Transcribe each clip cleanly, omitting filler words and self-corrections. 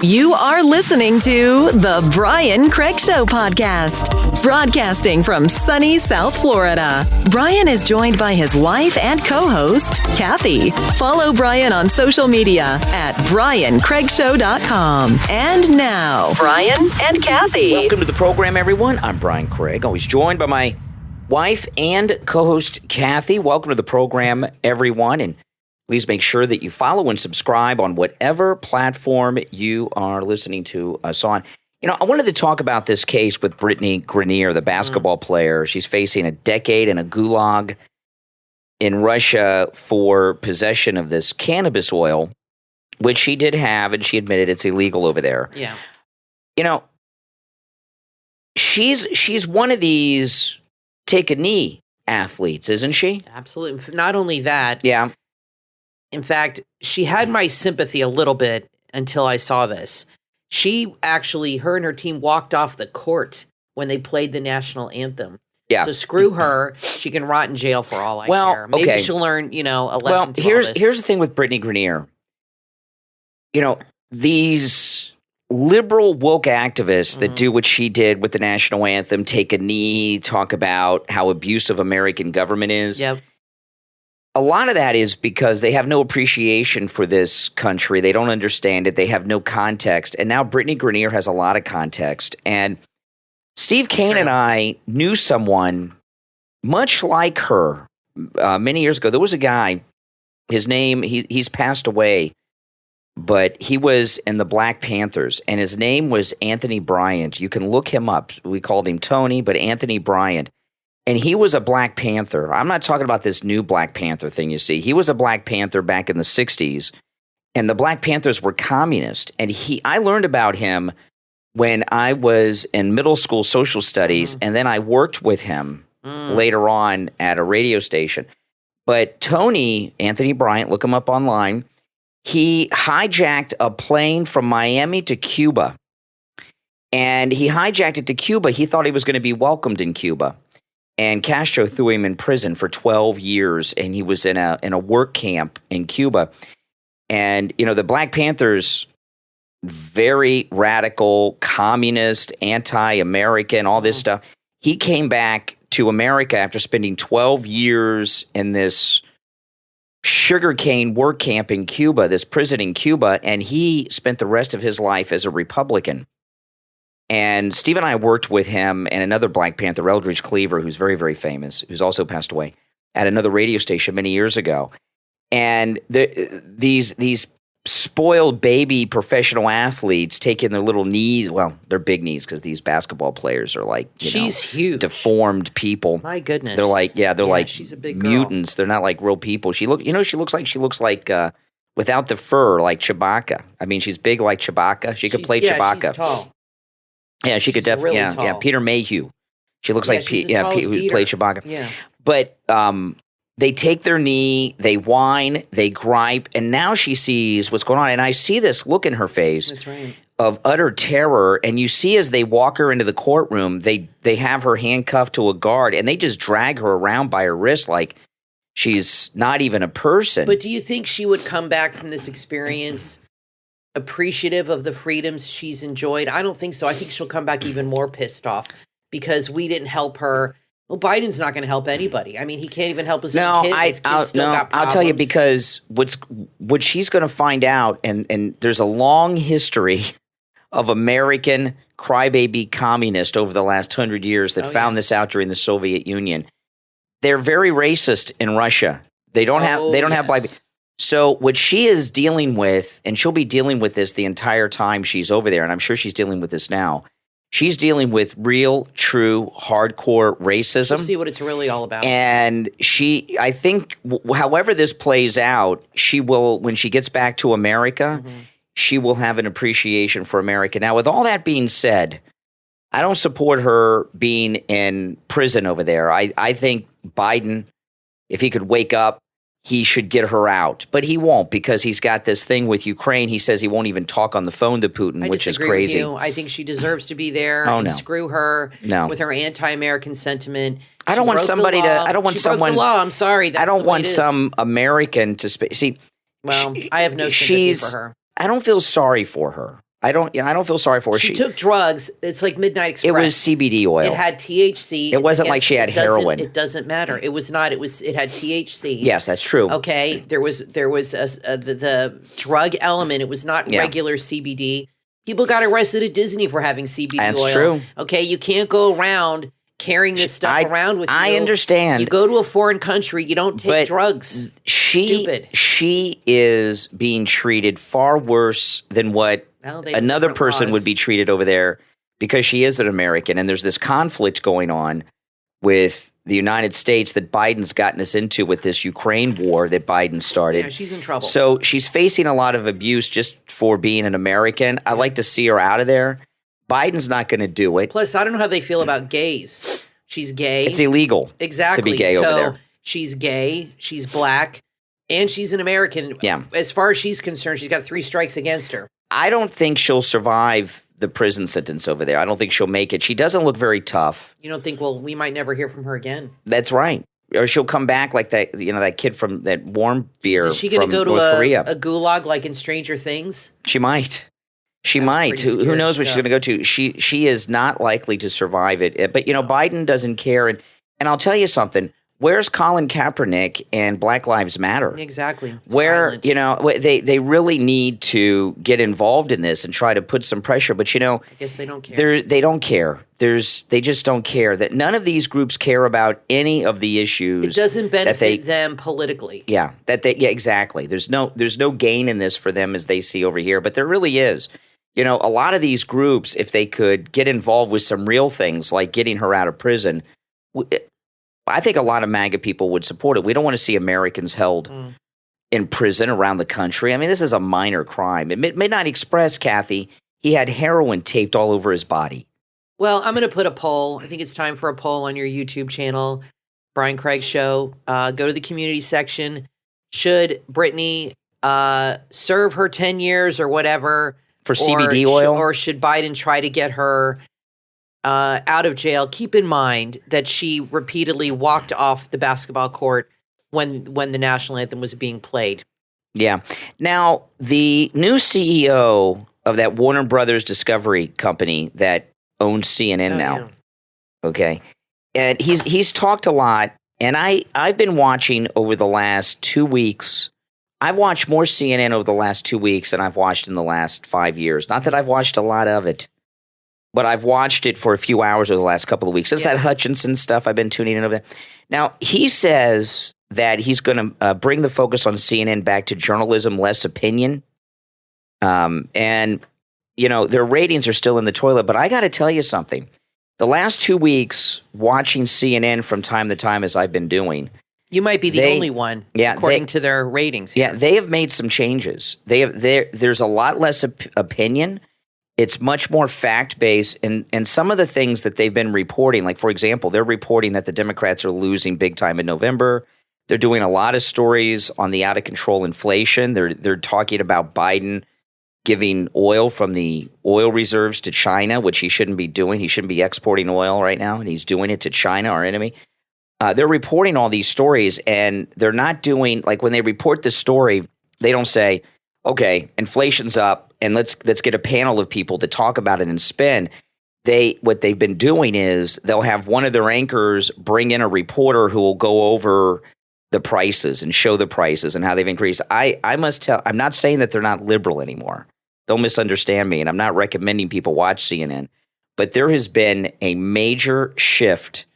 You are listening to The Brian Craig Show podcast, broadcasting from sunny South Florida. Brian is joined by his wife and co-host, Kathy. Follow Brian on social media at BrianCraigShow.com. And now, Brian and Kathy. Welcome to the program, everyone. I'm Brian Craig, always joined by my wife and co-host, Kathy. Welcome to the program, everyone. And please make sure that you follow and subscribe on whatever platform you are listening to us on. You know, I wanted to talk about this case with Brittney Griner, the basketball player. She's facing a decade in a gulag in Russia for possession of this cannabis oil, which she did have, and she admitted it's illegal over there. Yeah. You know, she's one of these take a knee athletes, isn't she? Absolutely. Not only that. Yeah. In fact, she had my sympathy a little bit until I saw this. She actually, her and her team walked off the court when they played the national anthem. Yeah. So screw her. She can rot in jail for all I care. Maybe she'll learn, a lesson. Well, to here's all this. here's the thing with Brittney Griner. You know, these liberal woke activists that do what she did with the national anthem, take a knee, talk about how abusive American government is. Yep. A lot of that is because they have no appreciation for this country. They don't understand it. They have no context. And now Brittney Griner has a lot of context. And Steve Kane and I knew someone much like her many years ago. There was a guy, his name, he's passed away, but he was in the Black Panthers, and his name was Anthony Bryant. You can look him up. We called him Tony, but Anthony Bryant. And he was a Black Panther. I'm not talking about this new Black Panther thing, you see. He was a Black Panther back in the 60s, and the Black Panthers were communist. And I learned about him when I was in middle school social studies, and then I worked with him later on at a radio station. But Tony, Anthony Bryant, look him up online, he hijacked a plane from Miami to Cuba. And he hijacked it to Cuba. He thought he was going to be welcomed in Cuba. And Castro threw him in prison for 12 years, and he was in a work camp in Cuba. And, the Black Panthers, very radical, communist, anti-American, all this stuff. He came back to America after spending 12 years in this sugarcane work camp in Cuba, this prison in Cuba, and he spent the rest of his life as a Republican. And Steve and I worked with him and another Black Panther, Eldridge Cleaver, who's very, very famous, who's also passed away, at another radio station many years ago. And these spoiled baby professional athletes taking their little knees, well, they're big knees because these basketball players are like, she's huge, deformed people. My goodness, they're like, like she's a big girl. Mutants. They're not like real people. She looks like without the fur, like Chewbacca. I mean, she's big like Chewbacca. She could play Chewbacca. She's tall. Yeah, she could definitely. Really tall. Yeah. Peter Mayhew. She looks like who played Chewbacca. Yeah. But they take their knee, they whine, they gripe, and now she sees what's going on. And I see this look in her face. That's right. Of utter terror. And you see as they walk her into the courtroom, they have her handcuffed to a guard, and they just drag her around by her wrist like she's not even a person. But do you think she would come back from this experience appreciative of the freedoms she's enjoyed? I don't think so. I think she'll come back even more pissed off because we didn't help her. Well, Biden's not going to help anybody. I mean, he can't even help his own kid. His kid still got problems. I'll tell you, because what she's going to find out, and there's a long history of American crybaby communists over the last 100 years that found this out during the Soviet Union. They're very racist in Russia. They don't have black people. So what she is dealing with, and she'll be dealing with this the entire time she's over there, and I'm sure she's dealing with this now. She's dealing with real, true, hardcore racism. We'll see what it's really all about. And I think, however this plays out, she will, when she gets back to America, she will have an appreciation for America. Now, with all that being said, I don't support her being in prison over there. I think Biden, if he could wake up, he should get her out. But he won't, because he's got this thing with Ukraine. He says he won't even talk on the phone to Putin, which is crazy. With you. I think she deserves to be there. Oh, no. Screw her with her anti-American sentiment. I don't want somebody to. I don't want someone. Broke the law. I'm sorry. I don't want some American to see. Well, I have no sympathy for her. I don't feel sorry for her. I don't feel sorry for her. She took drugs. It's like Midnight Express. It was CBD oil. It had THC. It wasn't like she had heroin. It doesn't matter. It was not. It had THC. Yes, that's true. Okay. There was the drug element. It was not regular CBD. People got arrested at Disney for having CBD oil. That's true. Okay. You can't go around carrying this stuff around with you. I understand. You go to a foreign country, you don't take drugs. Stupid. She is being treated far worse than what another person would be treated over there because she is an American. And there's this conflict going on with the United States that Biden's gotten us into with this Ukraine war that Biden started. Yeah, she's in trouble. So she's facing a lot of abuse just for being an American. I'd like to see her out of there. Biden's not going to do it. Plus, I don't know how they feel about gays. She's gay. It's illegal to be gay over there. She's gay, she's black, and she's an American. Yeah. As far as she's concerned, she's got 3 strikes against her. I don't think she'll survive the prison sentence over there. I don't think she'll make it. She doesn't look very tough. You don't think, well, we might never hear from her again? That's right. Or she'll come back like that, that kid from that warm beer Is she going to go to a gulag like in Stranger Things? She might. She might. Who knows what she's going to go to? She is not likely to survive it. But Biden doesn't care. And I'll tell you something. Where's Colin Kaepernick and Black Lives Matter? Exactly. Where they really need to get involved in this and try to put some pressure. But I guess they don't care. They don't care. They just don't care. That none of these groups care about any of the issues. It doesn't benefit them politically. Yeah. Exactly. There's no gain in this for them as they see over here. But there really is. A lot of these groups, if they could get involved with some real things like getting her out of prison, I think a lot of MAGA people would support it. We don't want to see Americans held in prison around the country. I mean, this is a minor crime. At Midnight Express, Kathy, he had heroin taped all over his body. Well, I'm going to put a poll. I think it's time for a poll on your YouTube channel, Brian Craig Show. Go to the community section. Should Brittney serve her 10 years or whatever for CBD oil? Or should Biden try to get her out of jail? Keep in mind that she repeatedly walked off the basketball court when the national anthem was being played. Yeah. Now, the new CEO of that Warner Brothers Discovery company that owns CNN now. Yeah. Okay. And he's talked a lot, and I've been watching over the last 2 weeks. I've watched more CNN over the last 2 weeks than I've watched in the last 5 years. Not that I've watched a lot of it, but I've watched it for a few hours over the last couple of weeks. It's that Hutchinson stuff I've been tuning in over there. Now, he says that he's going to bring the focus on CNN back to journalism, less opinion. And, their ratings are still in the toilet. But I got to tell you something. The last 2 weeks, watching CNN from time to time as I've been doing, you might be the only one, according to their ratings here. Yeah, they have made some changes. There's a lot less opinion. It's much more fact-based, and some of the things that they've been reporting, like, for example, they're reporting that the Democrats are losing big time in November. They're doing a lot of stories on the out-of-control inflation. They're talking about Biden giving oil from the oil reserves to China, which he shouldn't be doing. He shouldn't be exporting oil right now, and he's doing it to China, our enemy. They're reporting all these stories, and they're not doing, like, when they report the story, they don't say, okay, inflation's up, and let's get a panel of people to talk about it and spin. What they've been doing is they'll have one of their anchors bring in a reporter who will go over the prices and show the prices and how they've increased. I must tell, I'm not saying that they're not liberal anymore. Don't misunderstand me, and I'm not recommending people watch CNN, but there has been a major shift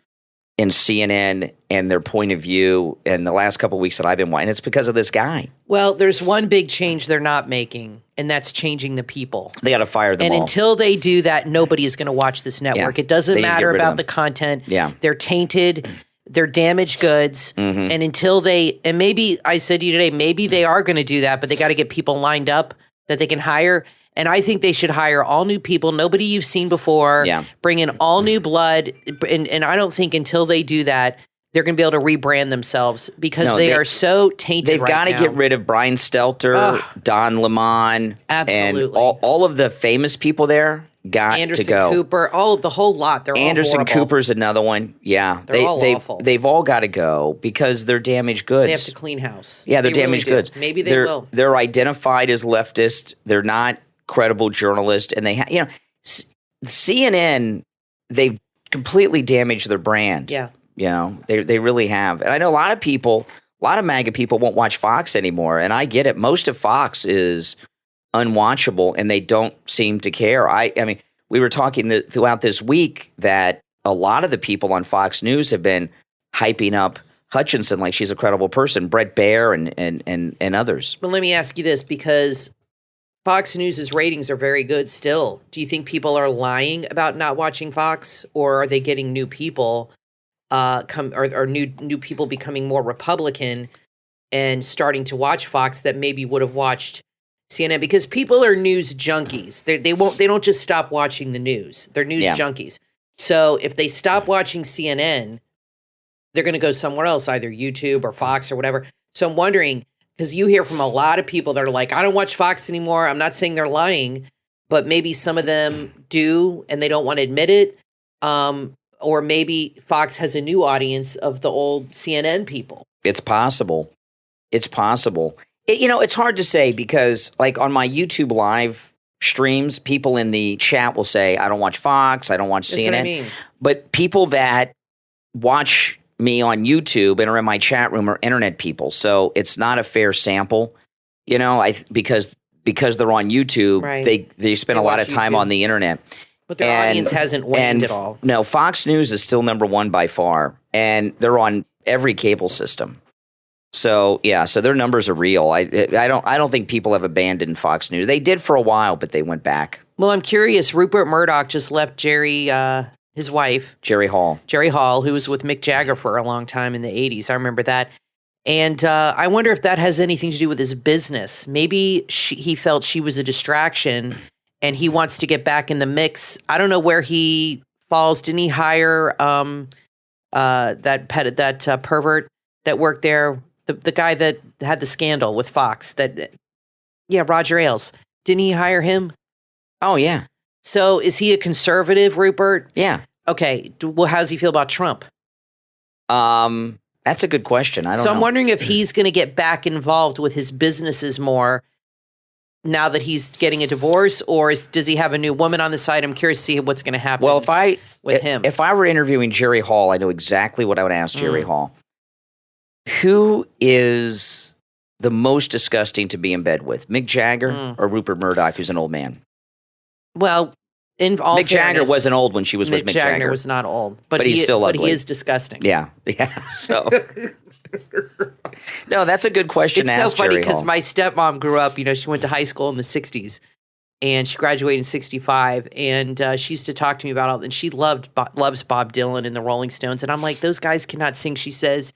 in CNN and their point of view in the last couple of weeks that I've been watching. It's because of this guy. Well, there's one big change they're not making, and that's changing the people. They got to fire them all. And until they do that, nobody is going to watch this network. Yeah. It doesn't matter about the content. Yeah. They're tainted. They're damaged goods. Mm-hmm. And until and maybe I said to you today, maybe they are going to do that, but they got to get people lined up that they can hire. And I think they should hire all new people, nobody you've seen before, bring in all new blood. And I don't think until they do that, they're going to be able to rebrand themselves because they are so tainted They've got to get rid of Brian Stelter, Don Lemon, and all of the famous people there got Anderson to go. Cooper, the whole lot. They're Anderson all horrible. Cooper's another one. Yeah. They're all awful. They've all got to go because they're damaged goods. They have to clean house. Yeah, they're damaged goods. Maybe they will. They're identified as leftist. They're not credible journalists, and they CNN, they've completely damaged their brand. Yeah. They really have. And I know a lot of MAGA people won't watch Fox anymore, and I get it. Most of Fox is unwatchable, and they don't seem to care. I mean, we were talking throughout this week that a lot of the people on Fox News have been hyping up Hutchinson like she's a credible person, Brett Baer and others. But let me ask you this, because Fox News' ratings are very good still. Do you think people are lying about not watching Fox, or are they getting new people or new people becoming more Republican and starting to watch Fox that maybe would have watched CNN? Because people are news junkies. They don't just stop watching the news. They're news junkies. So if they stop watching CNN, they're going to go somewhere else, either YouTube or Fox or whatever. So I'm wondering, because you hear from a lot of people that are like, I don't watch Fox anymore. I'm not saying they're lying, but maybe some of them do and they don't want to admit it. Or maybe Fox has a new audience of the old CNN people. It's possible. It's hard to say because, like, on my YouTube live streams, people in the chat will say, I don't watch Fox, I don't watch CNN. What I mean. But people that watch me on YouTube and are in my chat room are internet people. So it's not a fair sample, because they're on YouTube, right. they spend a lot of time on the internet. But their audience hasn't waned at all. No, Fox News is still number one by far, and they're on every cable system. So so their numbers are real. I don't think people have abandoned Fox News. They did for a while, but they went back. Well, I'm curious. Rupert Murdoch just left Jerry, his wife, Jerry Hall, who was with Mick Jagger for a long time in the 80s. I remember that. And I wonder if that has anything to do with his business. Maybe he felt she was a distraction, and he wants to get back in the mix. I don't know where he falls. Didn't he hire that pervert that worked there? The guy that had the scandal with Fox, Roger Ailes. Didn't he hire him? Oh, yeah. So is he a conservative, Rupert? Yeah. Okay. Well, how does he feel about Trump? That's a good question. I don't know. I'm wondering if he's going to get back involved with his businesses more now that he's getting a divorce, or does he have a new woman on the side? I'm curious to see what's going to happen with him. If I were interviewing Jerry Hall, I know exactly what I would ask Jerry Hall. Who is the most disgusting to be in bed with, Mick Jagger or Rupert Murdoch, who's an old man? Well, in all Mick Jagger wasn't old when she was with Mick Jagger. Mick Jagger was not old, but he's still ugly. But he is disgusting. Yeah. So, no, that's a good question to ask It's so funny Jerry because Hall. my stepmom grew up. She went to high school in the '60s, and she graduated in '65. And she used to talk to me about and she loves Bob Dylan and the Rolling Stones. And I'm like, those guys cannot sing. She says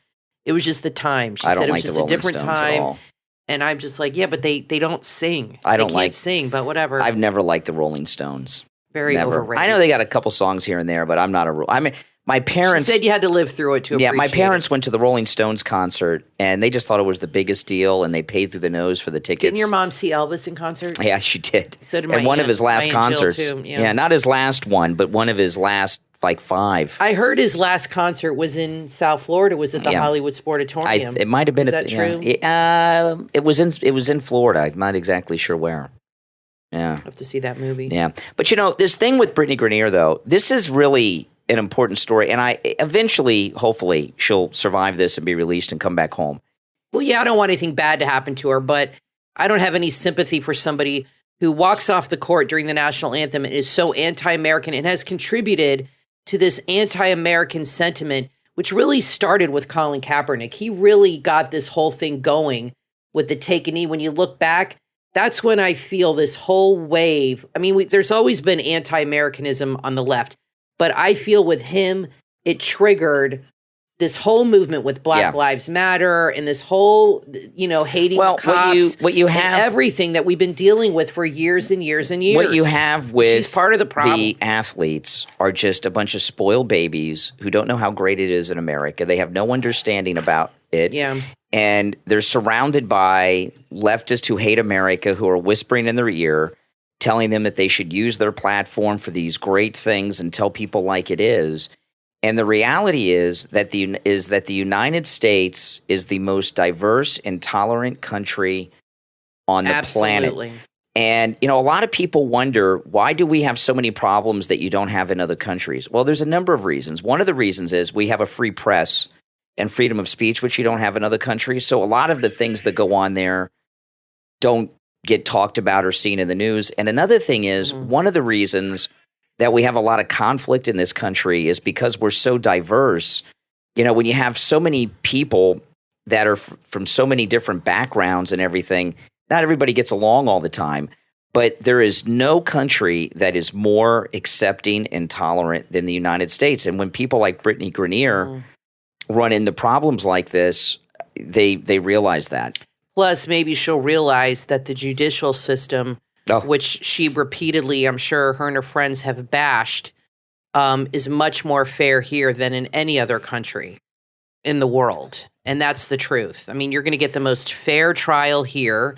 it was just the time. She said it was just a different time. And I'm just like, yeah, but they don't sing. They can't sing, but whatever. I've never liked the Rolling Stones. Very overrated. I know they got a couple songs here and there, but I'm not my parents... She said you had to live through it to appreciate it. Yeah, my parents went to the Rolling Stones concert, and they just thought it was the biggest deal, and they paid through the nose for the tickets. Didn't your mom see Elvis in concert? Yeah, she did. So did my And one of his last concerts. Jill too, yeah, not his last one, but one of his last, 5. I heard his last concert was in South Florida. Was at the Hollywood Sportatorium. It might have been. Is that true? It was in Florida. I'm not exactly sure where. Yeah. I have to see that movie. Yeah. But, this thing with Brittney Griner, though, this is really an important story. And I eventually, hopefully, she'll survive this and be released and come back home. Well, yeah, I don't want anything bad to happen to her, but I don't have any sympathy for somebody who walks off the court during the national anthem and is so anti-American and has contributed to this anti-American sentiment, which really started with Colin Kaepernick. He really got this whole thing going with the take a knee. When you look back, that's when I feel this whole wave. I mean, there's always been anti-Americanism on the left, but I feel with him, it triggered this whole movement with Black Lives Matter and this whole, hating the cops, what you have, and everything that we've been dealing with for years and years and years. What you have with She's part of the problem. The athletes are just a bunch of spoiled babies who don't know how great it is in America. They have no understanding about it. Yeah. And they're surrounded by leftists who hate America, who are whispering in their ear, telling them that they should use their platform for these great things and tell people like it is. And the reality is that the United States is the most diverse and tolerant country on the planet. And, you know, a lot of people wonder, why do we have so many problems that you don't have in other countries? Well, there's a number of reasons. One of the reasons is we have a free press and freedom of speech, which you don't have in other countries. So a lot of the things that go on there don't get talked about or seen in the news. And another thing is, one of the reasons that we have a lot of conflict in this country is because we're so diverse. You know, when you have so many people that are from so many different backgrounds and everything, not everybody gets along all the time, but there is no country that is more accepting and tolerant than the United States. And when people like Brittney Griner run into problems like this, they realize that. Plus, maybe she'll realize that the judicial system, which she repeatedly, I'm sure her and her friends have bashed, is much more fair here than in any other country in the world. And that's the truth. I mean, you're going to get the most fair trial here.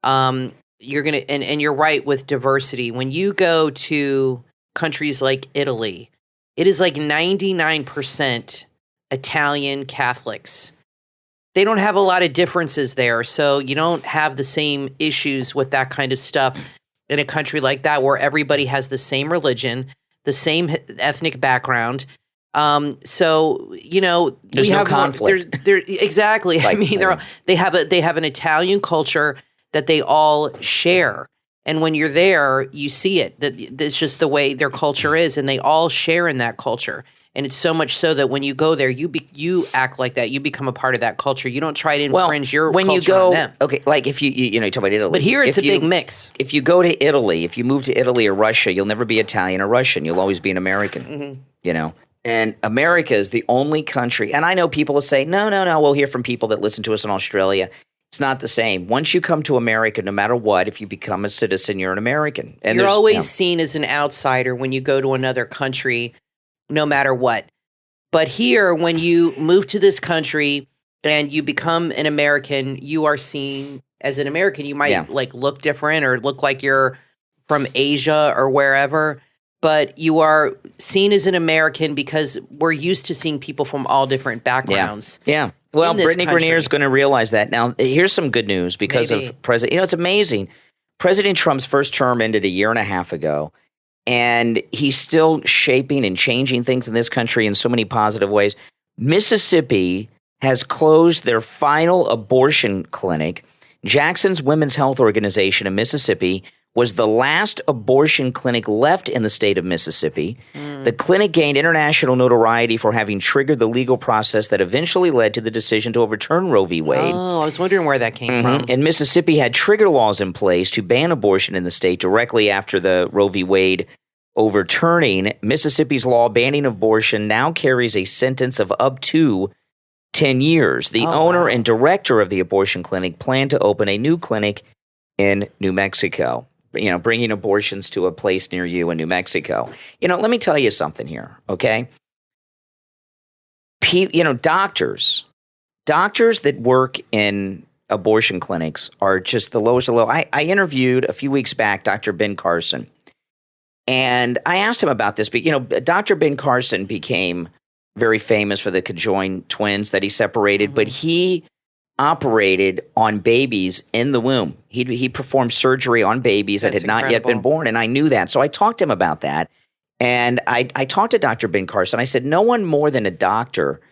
You're going to, and you're right with diversity. When you go to countries like Italy, it is like 99% Italian Catholics. They don't have a lot of differences there. So you don't have the same issues with that kind of stuff in a country like that, where everybody has the same religion, the same ethnic background. So, you know, there's we no have conflict. Exactly. Like, I mean, they have an Italian culture that they all share. And when you're there, you see it. That it's just the way their culture is, and they all share in that culture. And it's so much so that when you go there, you act like that. You become a part of that culture. You don't try to infringe your culture on them. Okay, like if you talk about Italy. But here it's a big mix. If you go to Italy, if you move to Italy or Russia, you'll never be Italian or Russian. You'll always be an American, you know. And America is the only country, and I know people will say, no, we'll hear from people that listen to us in Australia. It's not the same. Once you come to America, no matter what, if you become a citizen, you're an American. And you're always seen as an outsider when you go to another country, no matter what. But here, when you move to this country and you become an American, you are seen as an American. You might like look different or look like you're from Asia or wherever, but you are seen as an American because we're used to seeing people from all different backgrounds. Yeah. Well, Brittney Griner is going to realize that. Now, here's some good news because of President. You know, it's amazing. President Trump's first term ended a year and a half ago, and he's still shaping and changing things in this country in so many positive ways. Mississippi has closed their final abortion clinic. Jackson's Women's Health Organization in Mississippi was the last abortion clinic left in the state of Mississippi. The clinic gained international notoriety for having triggered the legal process that eventually led to the decision to overturn Roe v. Wade. Oh, I was wondering where that came from. And Mississippi had trigger laws in place to ban abortion in the state directly after the Roe v. Wade overturning. Mississippi's law banning abortion now carries a sentence of up to 10 years. The owner and director of the abortion clinic plan to open a new clinic in New Mexico. You know, bringing abortions to a place near you in New Mexico. You know, let me tell you something here, okay? Doctors that work in abortion clinics are just the lowest of low. I interviewed a few weeks back Dr. Ben Carson, and I asked him about this. But, you know, Dr. Ben Carson became very famous for the conjoined twins that he separated, but he operated on babies in the womb. He performed surgery on babies that had not yet been born, and I knew that. So I talked to him about that, and I talked to Dr. Ben Carson. I said, no one more than a doctor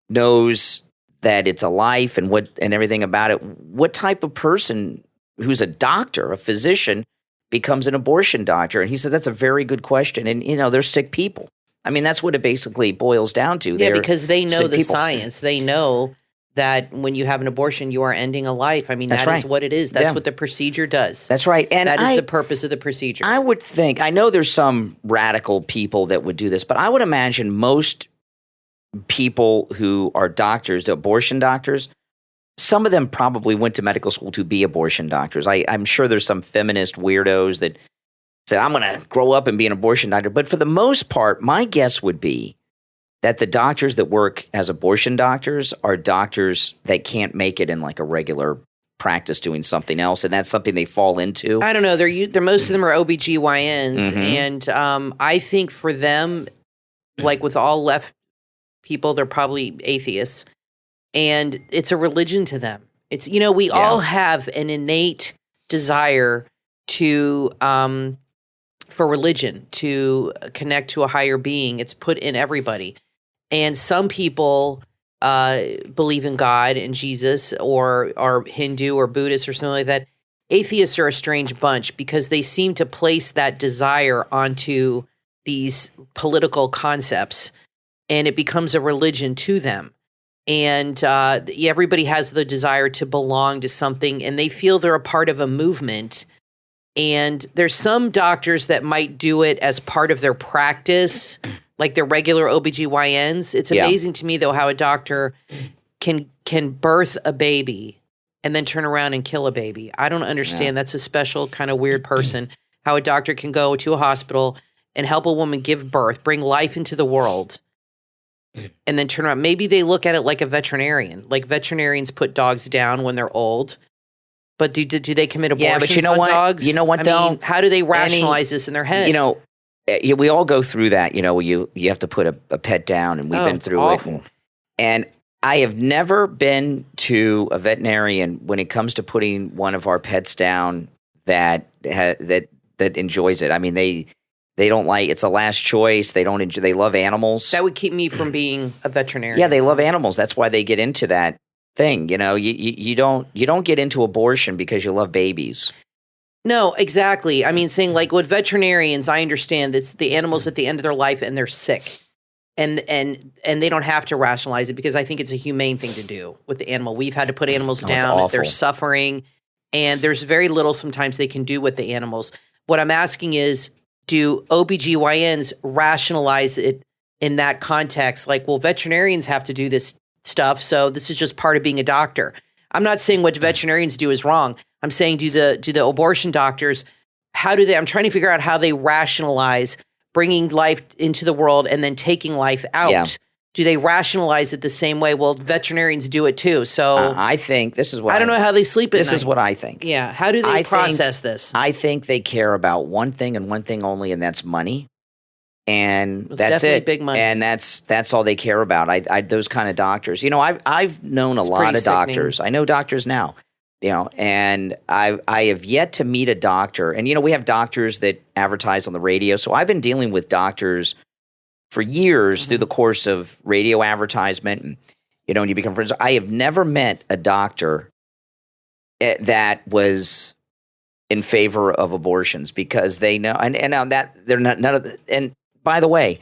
knows that it's a life and everything about it. What type of person who's a doctor, a physician, becomes an abortion doctor? And he said, that's a very good question. And, you know, they're sick people. I mean, that's what it basically boils down to. Yeah, because they know the science. They know that when you have an abortion, you are ending a life. I mean, that is what it is. That's what the procedure does. That's right. And that is the purpose of the procedure. I would think, I know there's some radical people that would do this, but I would imagine most people who are doctors, the abortion doctors, some of them probably went to medical school to be abortion doctors. I'm sure there's some feminist weirdos that said, I'm going to grow up and be an abortion doctor. But for the most part, my guess would be that the doctors that work as abortion doctors are doctors that can't make it in like a regular practice doing something else, and that's something they fall into. I don't know. They're most of them are OBGYNs, and I think for them, like with all left people, they're probably atheists, and it's a religion to them. It's, you know, we all have an innate desire to for religion, to connect to a higher being. It's put in everybody. And some people believe in God and Jesus, or are Hindu or Buddhist or something like that. Atheists are a strange bunch because they seem to place that desire onto these political concepts, and it becomes a religion to them. And everybody has the desire to belong to something, and they feel they're a part of a movement. And there's some doctors that might do it as part of their practice, like their regular OBGYNs. It's amazing to me, though, how a doctor can birth a baby and then turn around and kill a baby. I don't understand. That's a special kind of weird person, how a doctor can go to a hospital and help a woman give birth, bring life into the world, and then turn around. Maybe they look at it like a veterinarian. Like veterinarians put dogs down when they're old. But do they commit abortions but you know on what? dogs? You know what, I mean, how do they rationalize this in their head? We all go through that. You have to put a pet down, and we've been through awful. it. And I have never been to a veterinarian when it comes to putting one of our pets down that enjoys it. I mean, they don't like, it's a last choice. They don't enjoy, they love animals. That would keep me from being a veterinarian. Yeah, they love animals. That's why they get into that thing. You don't get into abortion because you love babies. No, exactly. I mean, saying like with veterinarians, I understand it's the animals at the end of their life and they're sick. And they don't have to rationalize it because I think it's a humane thing to do with the animal. We've had to put animals down. They're suffering, and there's very little sometimes they can do with the animals. What I'm asking is, do OBGYNs rationalize it in that context? Like, well, veterinarians have to do this stuff, so this is just part of being a doctor. I'm not saying what veterinarians do is wrong. I'm saying do the abortion doctors, how do they, I'm trying to figure out how they rationalize bringing life into the world and then taking life out. Yeah. Do they rationalize it the same way? Well, veterinarians do it too. So I think this is what I don't know how they sleep at night. This is what I think. Yeah. How do they process this? I think they care about one thing and one thing only, and that's money. And it's that's definitely it. Big money. And that's all they care about. Those kind of doctors. I've known a lot of doctors. I know doctors now. And I have yet to meet a doctor. And we have doctors that advertise on the radio. So I've been dealing with doctors for years through the course of radio advertisement, and and you become friends. I have never met a doctor that was in favor of abortions because they know, and now that they're not none of the, and by the way,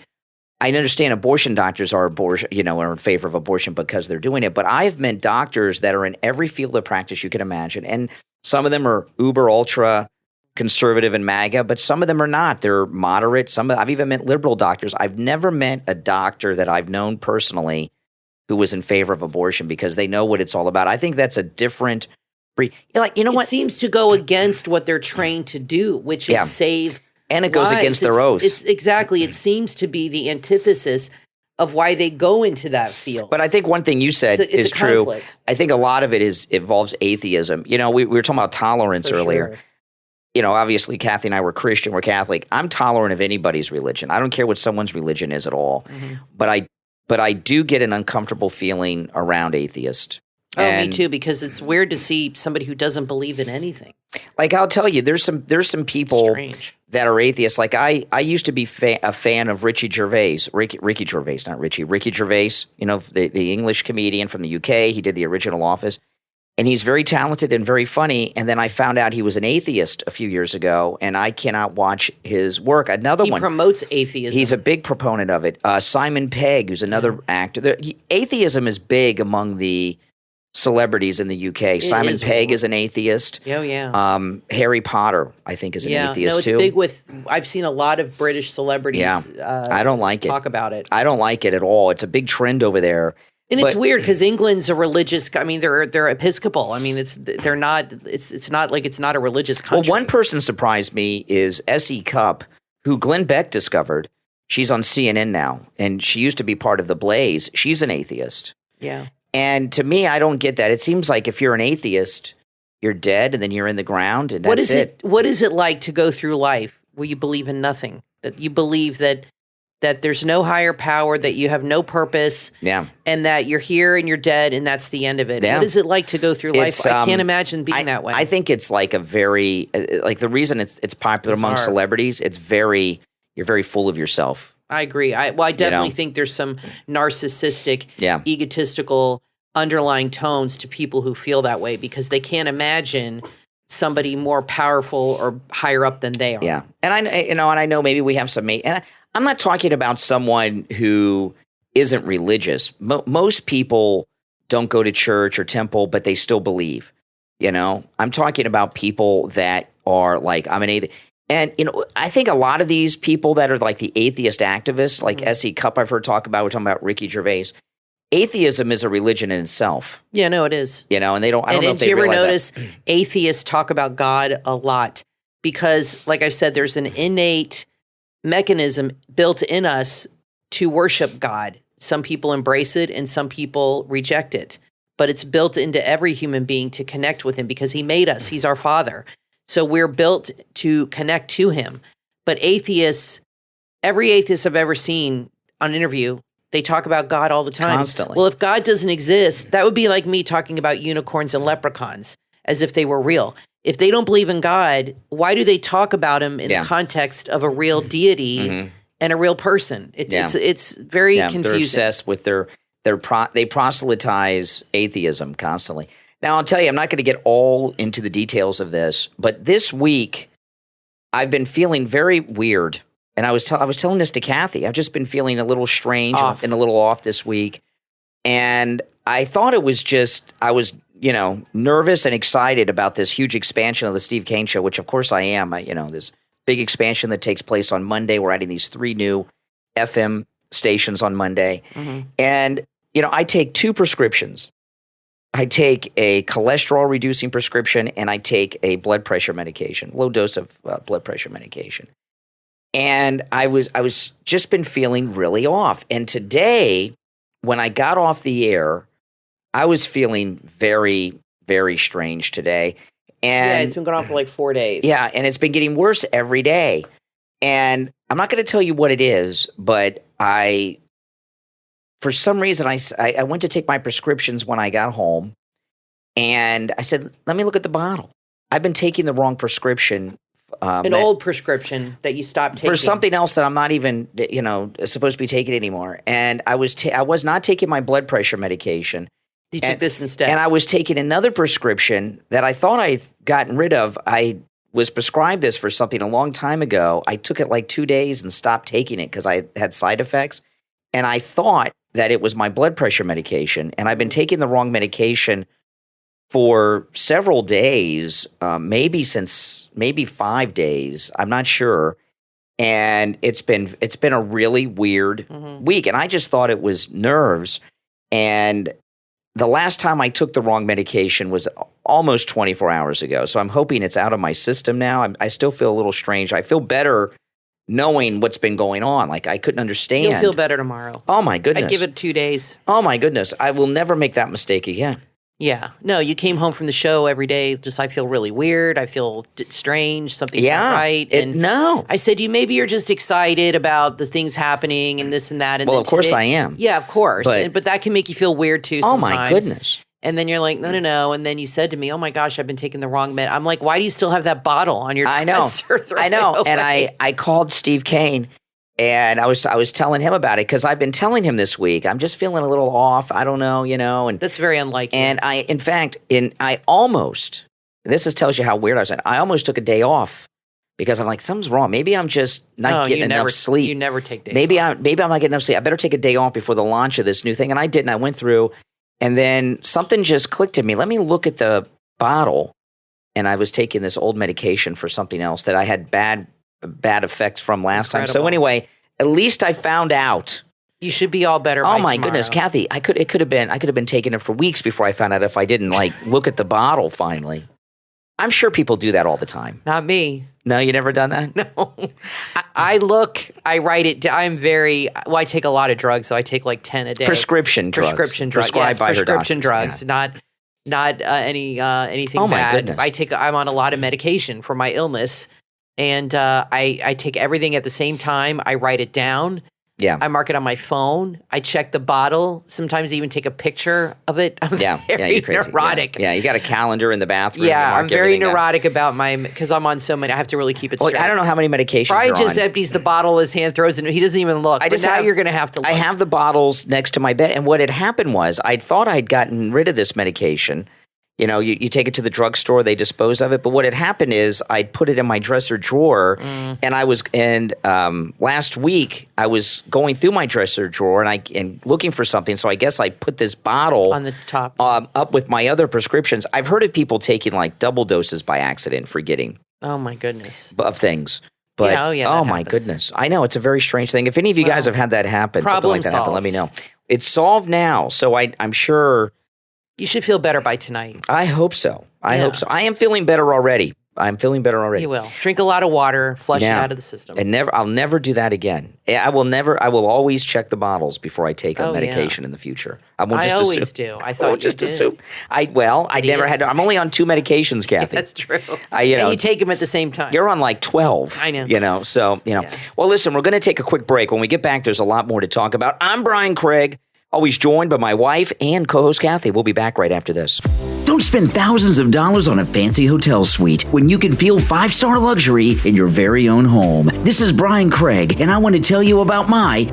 I understand abortion doctors are are in favor of abortion because they're doing it. But I've met doctors that are in every field of practice you can imagine. And some of them are uber, ultra conservative and MAGA, but some of them are not. They're moderate. I've even met liberal doctors. I've never met a doctor that I've known personally who was in favor of abortion because they know what it's all about. I think that's a different breed. What? It seems to go against what they're trained to do, which is save. And it goes against their oath. It's exactly. It seems to be the antithesis of why they go into that field. But I think one thing you said is true. Conflict. I think a lot of it involves atheism. We were talking about tolerance earlier. Sure. Obviously, Kathy and I were Christian. We're Catholic. I'm tolerant of anybody's religion. I don't care what someone's religion is at all. Mm-hmm. But I do get an uncomfortable feeling around atheists. Oh, me too, because it's weird to see somebody who doesn't believe in anything. Like I'll tell you, there's some people that are atheists. Like I used to be a fan of Ricky Gervais, Ricky Gervais, not Richie, Ricky Gervais. The English comedian from the UK. He did the original Office, and he's very talented and very funny. And then I found out he was an atheist a few years ago, and I cannot watch his work. He promotes atheism. He's a big proponent of it. Simon Pegg, who's another actor. Atheism is big among the celebrities in the UK. Simon Pegg is an atheist. Oh, yeah. Harry Potter, I think, is an atheist too. No, it's big I've seen a lot of British celebrities I don't like it. Talk about it. I don't like it at all. It's a big trend over there. And it's weird because England's a religious. I mean, they're Episcopal. I mean, it's not like it's not a religious country. Well, one person surprised me is S.E. Cupp, who Glenn Beck discovered. She's on CNN now, and she used to be part of The Blaze. She's an atheist. Yeah. And to me, I don't get that. It seems like if you're an atheist, you're dead, and then you're in the ground, and that's it. What is it like to go through life where you believe in nothing? That you believe that that there's no higher power, that you have no purpose, and that you're here and you're dead, and that's the end of it. What is it like to go through life? I can't imagine being that way. I think it's like a very like the reason it's popular among celebrities. You're very full of yourself. I agree. I definitely think there's some narcissistic, egotistical underlying tones to people who feel that way because they can't imagine somebody more powerful or higher up than they are. Yeah, and I know maybe we have some. And I'm not talking about someone who isn't religious. Most people don't go to church or temple, but they still believe. I'm talking about people that are like, I'm an atheist. And, I think a lot of these people that are like the atheist activists, like S.E. Cupp I've heard talk about, we're talking about Ricky Gervais. Atheism is a religion in itself. Yeah, no, it is. And they don't, I don't know if they realize. Did you ever realize notice atheists talk about God a lot? Because, like I said, there's an innate mechanism built in us to worship God. Some people embrace it and some people reject it. But it's built into every human being to connect with him because he made us. He's our father. So we're built to connect to him. But atheists, every atheist I've ever seen on an interview, they talk about God all the time. Constantly. Well, if God doesn't exist, that would be like me talking about unicorns and leprechauns as if they were real. If they don't believe in God, why do they talk about him in the context of a real deity and a real person? It's very confusing. They're obsessed with they proselytize atheism constantly. Now, I'll tell you, I'm not going to get all into the details of this, but this week I've been feeling very weird. And I was telling this to Kathy. I've just been feeling a little strange and a little off this week. And I thought it was just I was, nervous and excited about this huge expansion of the Steve Kane Show, which of course I am. This big expansion that takes place on Monday. We're adding these 3 new FM stations on Monday. And, I take 2 prescriptions. I take a cholesterol-reducing prescription, and I take a blood pressure medication, low dose of blood pressure medication. And I was just been feeling really off. And today, when I got off the air, I was feeling very, very strange today. And it's been going on for like 4 days. Yeah, and it's been getting worse every day. And I'm not going to tell you what it is, but for some reason, I went to take my prescriptions when I got home, and I said, let me look at the bottle. I've been taking the wrong prescription. An old prescription that you stopped taking. For something else that I'm not even, supposed to be taking anymore. And I was not taking my blood pressure medication. You took this instead. And I was taking another prescription that I thought I'd gotten rid of. I was prescribed this for something a long time ago. I took it like 2 days and stopped taking it because I had side effects. And I thought that it was my blood pressure medication. And I've been taking the wrong medication for several days, maybe 5 days. I'm not sure. And it's been a really weird week. And I just thought it was nerves. And the last time I took the wrong medication was almost 24 hours ago. So I'm hoping it's out of my system now. I still feel a little strange. I feel better knowing what's been going on. Like, I couldn't understand. You'll feel better tomorrow. Oh, my goodness. I'd give it 2 days. Oh, my goodness. I will never make that mistake again. Yeah. No, you came home from the show every day. Just, I feel really weird. I feel strange. Something's not right. No. I said, maybe you're just excited about the things happening and this and that. And well, of course I am. Yeah, of course. But that can make you feel weird too sometimes. Oh, my goodness. And then you're like, no. And then you said to me, oh my gosh, I've been taking the wrong med. I'm like, why do you still have that bottle on your dresser? I know. And I called Steve Kane, and I was telling him about it because I've been telling him this week, I'm just feeling a little off. I don't know, And that's very unlike you. And I almost, tells you how weird I was. I almost took a day off because I'm like, something's wrong. Maybe I'm just not getting enough sleep. You never take days maybe off. Maybe I'm not getting enough sleep. I better take a day off before the launch of this new thing. And I didn't. I went through. And then something just clicked in me. Let me look at the bottle. And I was taking this old medication for something else that I had bad effects from last time. So anyway, at least I found out. You should be all better by my tomorrow. Goodness, Kathy, I could have been taking it for weeks before I found out if I didn't look at the bottle finally. I'm sure people do that all the time. Not me. No, you never done that? No. I write it down. I take a lot of drugs, so I take like 10 a day. Prescription drugs. Prescribed by prescription her doctor. drugs, not anything oh, bad. My goodness. I'm on a lot of medication for my illness, and I take everything at the same time. I write it down. Yeah. I mark it on my phone. I check the bottle. Sometimes I even take a picture of it. I'm very you're crazy. neurotic. Yeah, you got a calendar in the bathroom. Yeah, you mark I'm very everything down. neurotic about because I'm on so many. I have to really keep it straight. Well, I don't know how many medications Brian you're just on. empties the bottle, his hand throws it. He doesn't even look. But now you're going to have to look. I have the bottles next to my bed. And what had happened was I thought I'd gotten rid of this medication. You know, you take it to the drugstore, they dispose of it. But what had happened is I'd put it in my dresser drawer, and last week I was going through my dresser drawer and looking for something. So I guess I put this bottle on the top up with my other prescriptions. I've heard of people taking like double doses by accident, forgetting. Oh my goodness. Of things. But that my happens. goodness, I know it's a very strange thing. If any of you guys have had that happen, something like that happen, let me know. It's solved now, so I'm sure. You should feel better by tonight. I hope so. I hope so. I am feeling better already. I'm feeling better already. You will. Drink a lot of water, flush it out of the system. And I'll never do that again. I will always check the bottles before I take a medication in the future. I won't just assume. I always do. I thought just assume. I never had to. I'm only on 2 medications, Kathy. That's true. And you take them at the same time. You're on like 12. I know. Yeah. Well, listen, we're going to take a quick break. When we get back, there's a lot more to talk about. I'm Brian Craig. Always joined by my wife and co-host Kathy. We'll be back right after this. Don't spend thousands of dollars on a fancy hotel suite when you can feel 5-star luxury in your very own home. This is Brian Craig, and I want to tell you about my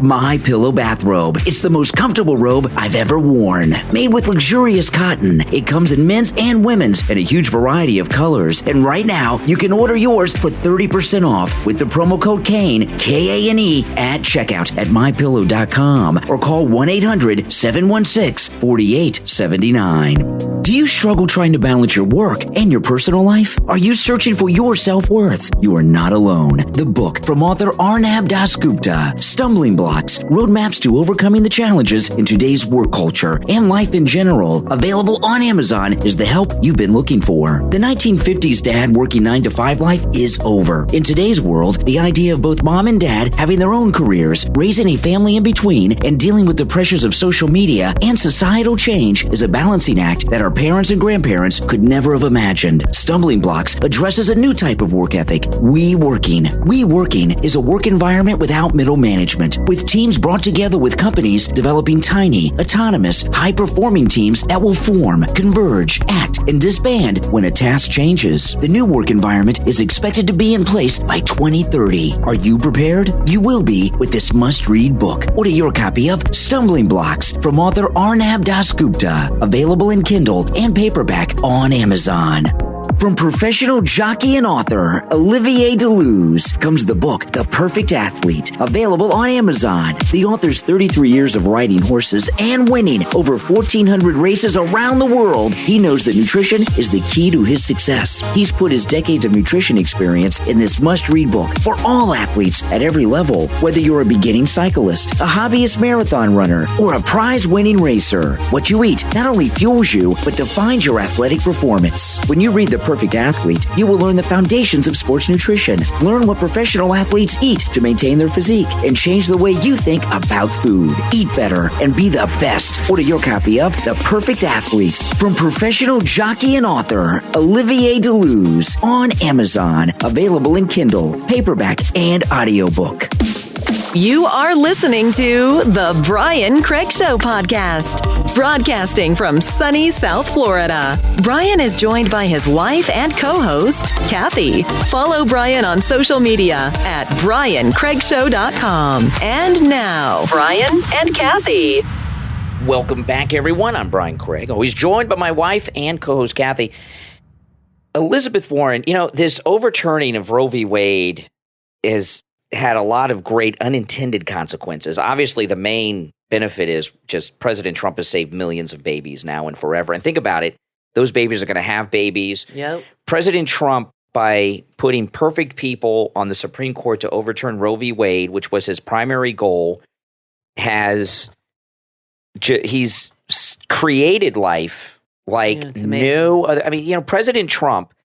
Pillow bathrobe. It's the most comfortable robe I've ever worn. Made with luxurious cotton, it comes in men's and women's in a huge variety of colors. And right now, you can order yours for 30% off with the promo code KANE, K-A-N-E, at checkout at mypillow.com or call 1-800-716-4879. Do you struggle trying to balance your work and your personal life? Are you searching for your self-worth? You are not alone. The book from author Arnab Dasgupta, Stumbling Blocks, Roadmaps to Overcoming the Challenges in Today's Work Culture and Life in General, available on Amazon, is the help you've been looking for. The 1950s dad working 9-to-5 life is over. In today's world, the idea of both mom and dad having their own careers, raising a family in between, and dealing with the pressures of social media and societal change is a balancing act that our parents and grandparents could never have imagined. Stumbling Blocks addresses a new type of work ethic, we working. We working is a work environment without middle management, with teams brought together with companies developing tiny, autonomous, high-performing teams that will form, converge, act, and disband when a task changes. The new work environment is expected to be in place by 2030. Are you prepared? You will be with this must-read book. Order your copy of Stumbling Blocks from author Arnab Dasgupta, available in Kindle and paperback on Amazon. From professional jockey and author Olivier Deleuze comes the book The Perfect Athlete, available on Amazon. The author's 33 years of riding horses and winning over 1,400 races around the world. He knows that nutrition is the key to his success. He's put his decades of nutrition experience in this must-read book for all athletes at every level, whether you're a beginning cyclist, a hobbyist marathon runner, or a prize-winning racer. What you eat not only fuels you, but defines your athletic performance. When you read The Perfect Athlete, you will learn the foundations of sports nutrition, learn what professional athletes eat to maintain their physique, and change the way you think about food. Eat better and be the best. Order your copy of The Perfect Athlete from professional jockey and author Olivier Deleuze on Amazon, available in Kindle, paperback, and audiobook. You are listening to the Brian Craig Show podcast, broadcasting from sunny South Florida. Brian is joined by his wife and co-host, Kathy. Follow Brian on social media at briancraigshow.com. And now, Brian and Kathy. Welcome back, everyone. I'm Brian Craig, always joined by my wife and co-host, Kathy. Elizabeth Warren, this overturning of Roe v. Wade is had a lot of great unintended consequences. Obviously, the main benefit is just President Trump has saved millions of babies now and forever. And think about it. Those babies are going to have babies. Yep. President Trump, by putting perfect people on the Supreme Court to overturn Roe v. Wade, which was his primary goal, he's created life like no other. I mean, President Trump,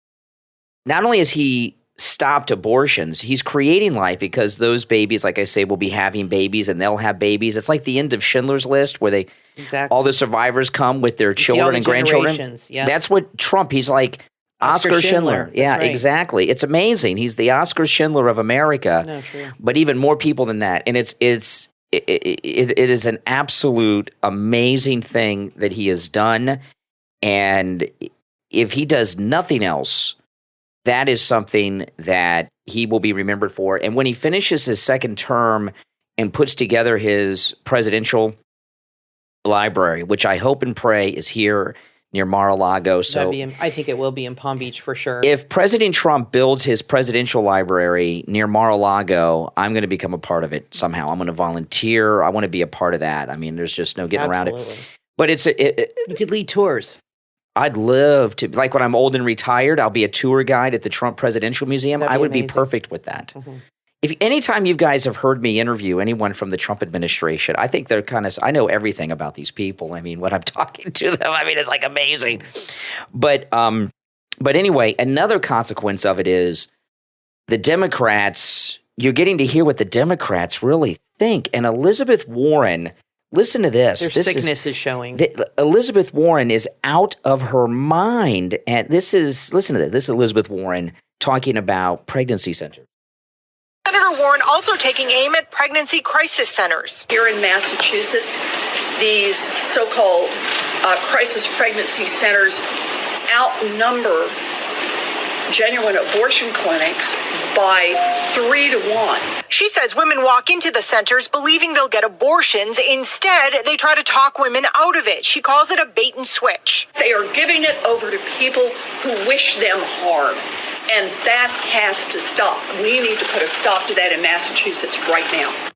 not only has he stopped abortions, he's creating life because those babies, like I say, will be having babies and they'll have babies. It's like the end of Schindler's List where all the survivors come with their children and grandchildren. Yeah. That's what Trump, he's like Oscar Schindler. Yeah, right. Exactly. It's amazing. He's the Oscar Schindler of America. No, true. But even more people than that. And it's it is an absolute amazing thing that he has done. And if he does nothing else, that is something that he will be remembered for. And when he finishes his second term and puts together his presidential library, which I hope and pray is here near Mar-a-Lago. So I think it will be in Palm Beach for sure. If President Trump builds his presidential library near Mar-a-Lago, I'm going to become a part of it somehow. I'm going to volunteer. I want to be a part of that. I mean, there's just no getting around it. But you could lead tours. I'd love to. Like when I'm old and retired, I'll be a tour guide at the Trump Presidential Museum. I would be perfect with that. Mm-hmm. If anytime you guys have heard me interview anyone from the Trump administration, I think they're I know everything about these people. I mean, when I'm talking to them, I mean, it's like amazing. But anyway, another consequence of it is the Democrats, you're getting to hear what the Democrats really think. And Elizabeth Warren, listen to this. Their sickness is showing. Elizabeth Warren is out of her mind. And listen to this. This is Elizabeth Warren talking about pregnancy centers. Senator Warren also taking aim at pregnancy crisis centers. Here in Massachusetts, these so-called crisis pregnancy centers outnumber genuine abortion clinics by 3 to 1. She says women walk into the centers believing they'll get abortions. Instead, they try to talk women out of it. She calls it a bait and switch. They are giving it over to people who wish them harm. And that has to stop. We need to put a stop to that in Massachusetts right now.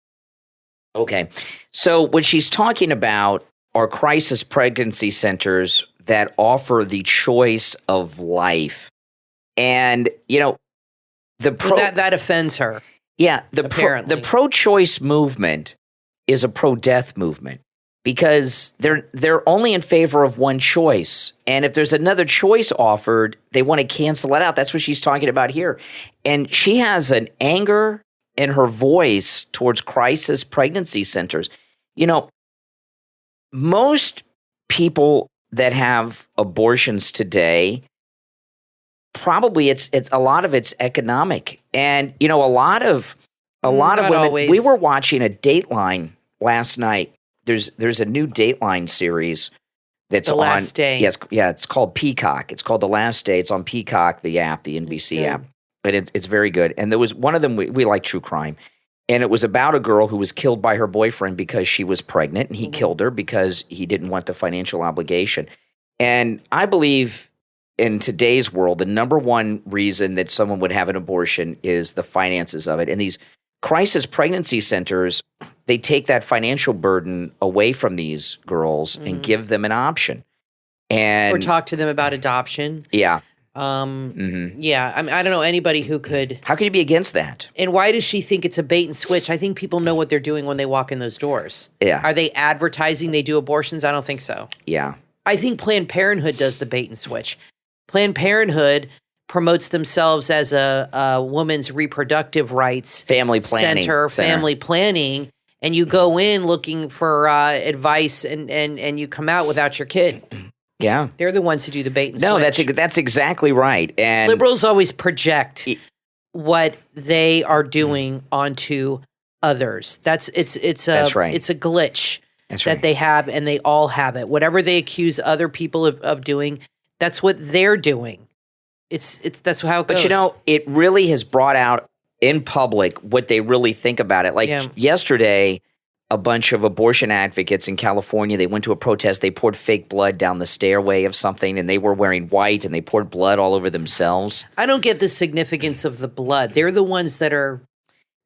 Okay. So what she's talking about are crisis pregnancy centers that offer the choice of life. And, you know, that offends her. Yeah. The pro-choice movement is a pro-death movement. Because they're only in favor of one choice. And if there's another choice offered, they want to cancel it out. That's what she's talking about here. And she has an anger in her voice towards crisis pregnancy centers. You know, most people that have abortions today, probably it's a lot of it's economic. And, you know, a lot of women, always. We were watching a Dateline last night. There's a new Dateline series that's The Last Day. Yeah, it's called Peacock. It's called The Last Day. It's on Peacock, the app, the NBC app. But it's very good. And there was one of them, we like true crime. And it was about a girl who was killed by her boyfriend because she was pregnant, and he killed her because he didn't want the financial obligation. And I believe in today's world, the number one reason that someone would have an abortion is the finances of it. And these crisis pregnancy centers, they take that financial burden away from these girls and give them an option. And or talk to them about adoption. Yeah. Yeah. I mean, I don't know anybody who could. How can you be against that? And why does she think it's a bait and switch? I think people know what they're doing when they walk in those doors. Yeah. Are they advertising they do abortions? I don't think so. Yeah. I think Planned Parenthood does the bait and switch. Planned Parenthood promotes themselves as a woman's reproductive rights family planning center, family planning, and you go in looking for advice and you come out without your kid. Yeah. They're the ones who do the bait and switch. No, that's exactly right. And liberals always project what they are doing onto others. That's right. It's a glitch that they have, and they all have it. Whatever they accuse other people of doing, that's what they're doing. That's how it goes. But you know, it really has brought out in public what they really think about it. Like yesterday, a bunch of abortion advocates in California, they went to a protest, they poured fake blood down the stairway of something, and they were wearing white, and they poured blood all over themselves. I don't get the significance of the blood. They're the ones that are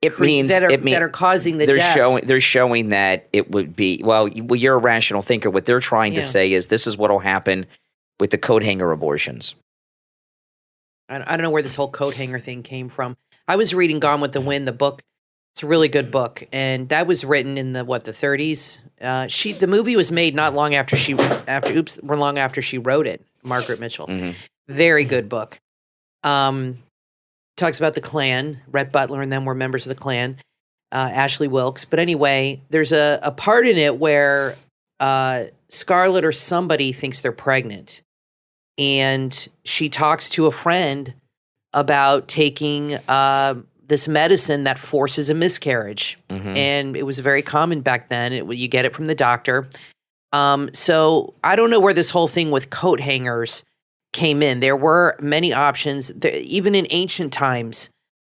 that are causing the death. They're showing that it would be, well, you're a rational thinker. What they're trying to say is this is what will happen with the coat hanger abortions. I don't know where this whole coat hanger thing came from. I was reading Gone with the Wind, the book. It's a really good book, and that was written in the 30s. The movie was made not long after she wrote it. Margaret Mitchell, very good book. Talks about the Klan. Rhett Butler and them were members of the Klan. Ashley Wilkes, but anyway, there's a part in it where Scarlett or somebody thinks they're pregnant. And she talks to a friend about taking this medicine that forces a miscarriage. And it was very common back then. You get it from the doctor. So I don't know where this whole thing with coat hangers came in. There were many options. Even in ancient times,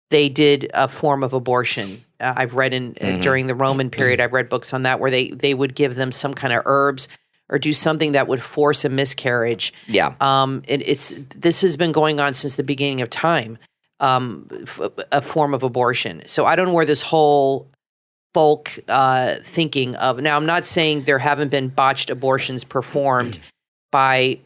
they did a form of abortion. I've read during the Roman period, I've read books on that where they would give them some kind of herbs or do something that would force a miscarriage. Yeah. This has been going on since the beginning of time, a form of abortion. So I don't know where this whole folk thinking of. Now, I'm not saying there haven't been botched abortions performed by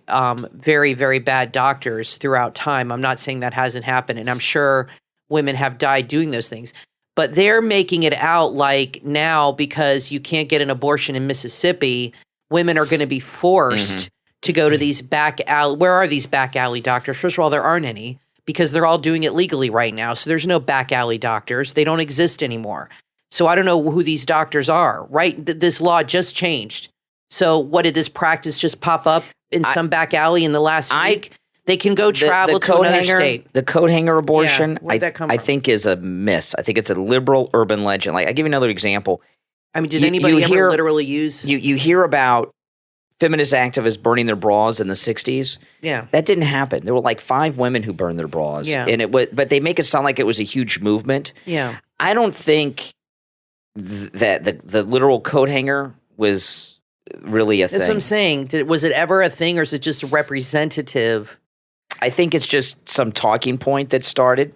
very, very bad doctors throughout time. I'm not saying that hasn't happened, and I'm sure women have died doing those things. But they're making it out like now because you can't get an abortion in Mississippi, women are going to be forced to go to these back alley. Where are these back alley doctors? First of all, there aren't any because they're all doing it legally right now. So there's no back alley doctors. They don't exist anymore. So I don't know who these doctors are, right? This law just changed. So what, did this practice just pop up in some back alley in the last week? They can go travel to another state. The coat hanger abortion, where'd that come I from? think is a myth. I think it's a liberal urban legend. Like, I give you another example. I mean, did anybody ever literally use? You hear about feminist activists burning their bras in the 60s. Yeah. That didn't happen. There were like 5 women who burned their bras. Yeah. And but they make it sound like it was a huge movement. Yeah. I don't think that the literal coat hanger was really a thing. That's what I'm saying. Was it ever a thing, or is it just representative? I think it's just some talking point that started.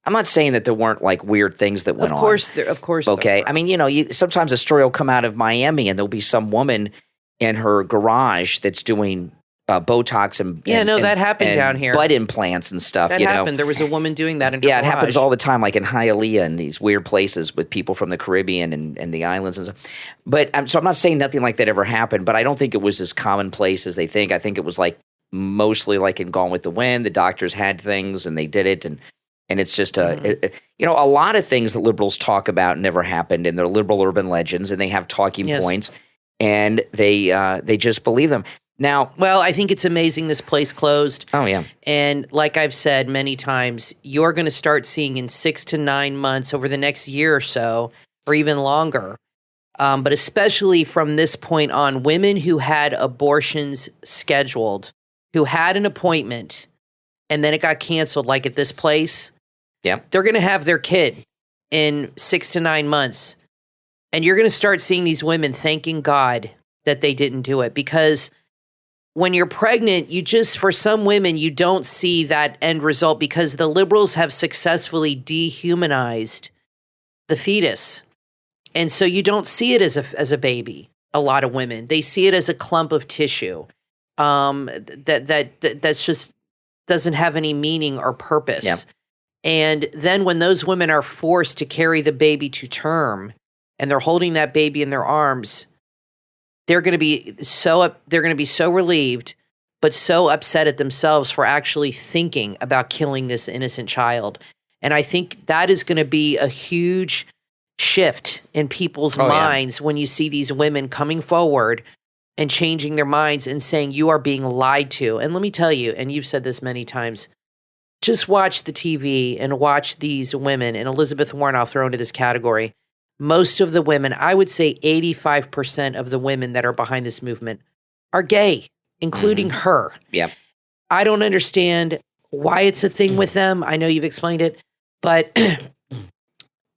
I'm not saying that there weren't like weird things that went on. Of course. Okay. I mean, sometimes a story will come out of Miami and there'll be some woman in her garage that's doing Botox and that happened down here. Butt implants and stuff. That happened. There was a woman doing that in her garage. It happens all the time, like in Hialeah and these weird places with people from the Caribbean and the islands and stuff. But so I'm not saying nothing like that ever happened, but I don't think it was as commonplace as they think. I think it was mostly like in Gone with the Wind. The doctors had things and they did it, and it's just a lot of things that liberals talk about never happened, and they're liberal urban legends, and they have talking points, and they just believe them. Now, well, I think it's amazing this place closed. Oh yeah, and like I've said many times, you're going to start seeing in 6 to 9 months over the next year or so, or even longer. But especially from this point on, women who had abortions scheduled, who had an appointment, and then it got canceled, like at this place, they're going to have their kid in 6 to 9 months. And you're going to start seeing these women thanking God that they didn't do it. Because when you're pregnant, for some women, you don't see that end result because the liberals have successfully dehumanized the fetus. And so you don't see it as a baby, a lot of women. They see it as a clump of tissue. That's just doesn't have any meaning or purpose. Yep. And then when those women are forced to carry the baby to term and they're holding that baby in their arms, they're going to be so relieved, but so upset at themselves for actually thinking about killing this innocent child. And I think that is going to be a huge shift in people's minds when you see these women coming forward and changing their minds and saying you are being lied to. And let me tell you, and you've said this many times, just watch the TV and watch these women, and Elizabeth Warren I'll throw into this category. Most of the women, I would say 85% of the women that are behind this movement are gay, including her. Yep. I don't understand why it's a thing with them. I know you've explained it, but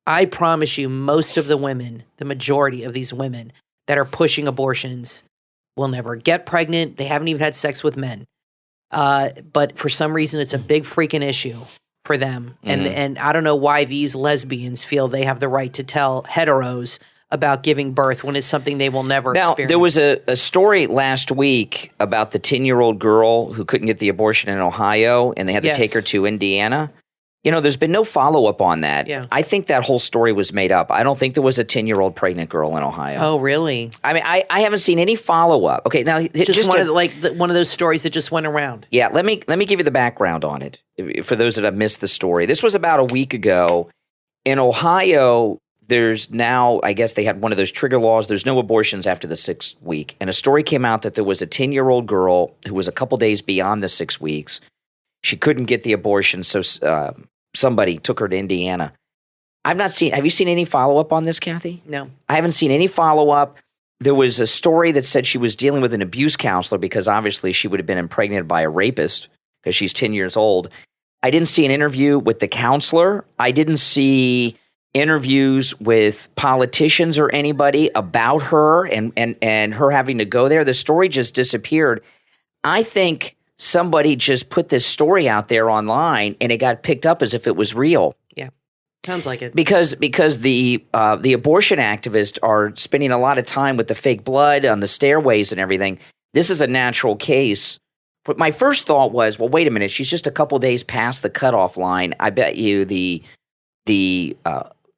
I promise you most of the women, the majority of these women that are pushing abortions will never get pregnant. They haven't even had sex with men. But for some reason, it's a big freaking issue for them. And I don't know why these lesbians feel they have the right to tell heteros about giving birth when it's something they will never experience. There was a story last week about the 10-year-old girl who couldn't get the abortion in Ohio, and they had to take her to Indiana. There's been no follow-up on that. Yeah. I think that whole story was made up. I don't think there was a 10-year-old pregnant girl in Ohio. Oh, really? I mean, I haven't seen any follow-up. Okay, now just one of those stories that just went around. Yeah, let me give you the background on it for those that have missed the story. This was about a week ago. In Ohio, there's now, I guess they had one of those trigger laws. There's no abortions after the 6th week. And a story came out that there was a 10-year-old girl who was a couple days beyond the 6 weeks. She couldn't get the abortion, so somebody took her to Indiana. I've not seen. Have you seen any follow-up on this, Kathy? No. I haven't seen any follow-up. There was a story that said she was dealing with an abuse counselor because obviously she would have been impregnated by a rapist because she's 10 years old. I didn't see an interview with the counselor. I didn't see interviews with politicians or anybody about her and her having to go there. The story just disappeared. I think somebody just put this story out there online and it got picked up as if it was real. Yeah. Sounds like it. Because the abortion activists are spending a lot of time with the fake blood on the stairways and everything. This is a natural case. But my first thought was, well, wait a minute. She's just a couple days past the cutoff line. I bet you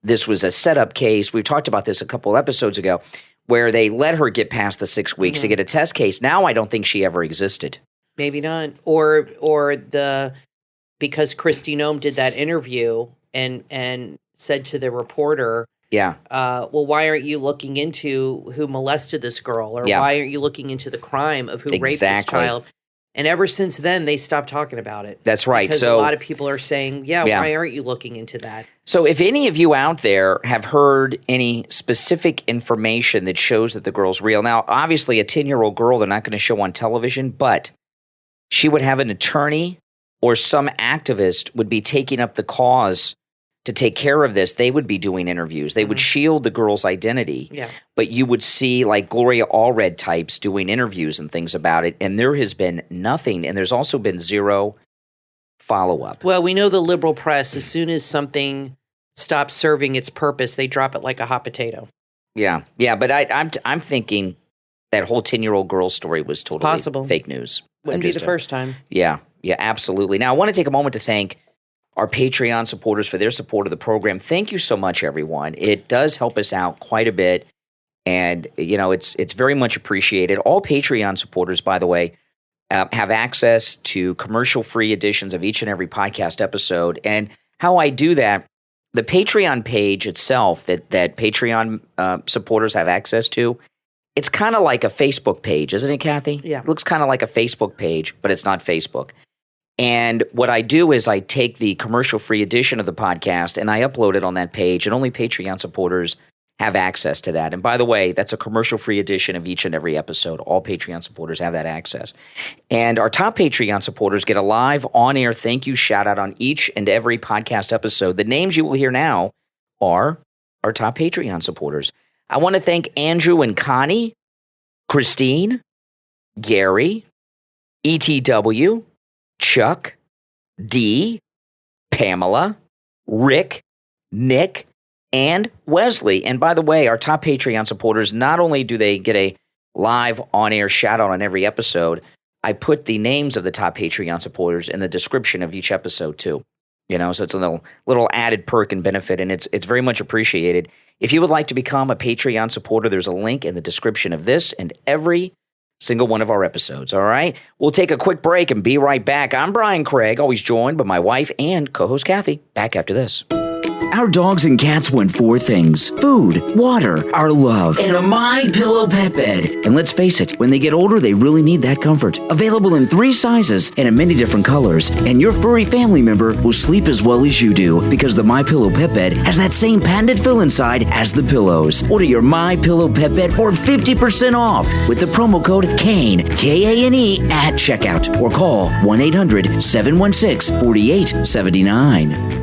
this was a setup case. We talked about this a couple episodes ago, where they let her get past the 6 weeks to get a test case. Now I don't think she ever existed. Maybe not. Or because Kristi Noem did that interview and said to the reporter, well, why aren't you looking into who molested this girl? Or why aren't you looking into the crime of who raped this child? And ever since then, they stopped talking about it. That's right. Because a lot of people are saying, why aren't you looking into that? So if any of you out there have heard any specific information that shows that the girl's real, now, obviously, a 10-year-old girl, they're not going to show on television, but she would have an attorney or some activist would be taking up the cause to take care of this. They would be doing interviews. They would shield the girl's identity. Yeah. But you would see like Gloria Allred types doing interviews and things about it. And there has been nothing. And there's also been zero follow-up. Well, we know the liberal press, as soon as something stops serving its purpose, they drop it like a hot potato. Yeah. Yeah. But I'm thinking that whole 10-year-old girl story was totally fake news. Wouldn't be the first time. Yeah. Yeah, absolutely. Now, I want to take a moment to thank our Patreon supporters for their support of the program. Thank you so much, everyone. It does help us out quite a bit, and it's very much appreciated. All Patreon supporters, by the way, have access to commercial-free editions of each and every podcast episode. And how I do that, the Patreon page itself that Patreon supporters have access to, it's kind of like a Facebook page, isn't it, Kathy? Yeah. It looks kind of like a Facebook page, but it's not Facebook. And what I do is I take the commercial-free edition of the podcast and I upload it on that page, and only Patreon supporters have access to that. And by the way, that's a commercial-free edition of each and every episode. All Patreon supporters have that access. And our top Patreon supporters get a live on-air thank you shout-out on each and every podcast episode. The names you will hear now are our top Patreon supporters. I want to thank Andrew and Connie, Christine, Gary, ETW, Chuck, D, Pamela, Rick, Nick, and Wesley. And by the way, our top Patreon supporters, not only do they get a live on-air shout-out on every episode, I put the names of the top Patreon supporters in the description of each episode too. So it's a little added perk and benefit, and it's very much appreciated. If you would like to become a Patreon supporter, there's a link in the description of this and every single one of our episodes, all right? We'll take a quick break and be right back. I'm Brian Craig, always joined by my wife and co-host Kathy. Back after this. Our dogs and cats want 4 things: food, water, our love, and a My Pillow pet bed. And let's face it, when they get older, they really need that comfort. Available in 3 sizes and in many different colors. And your furry family member will sleep as well as you do, because the My Pillow pet bed has that same patented fill inside as the pillows. Order your My Pillow pet bed for 50% off with the promo code KANE, K-A-N-E, at checkout, or call 1-800-716-4879.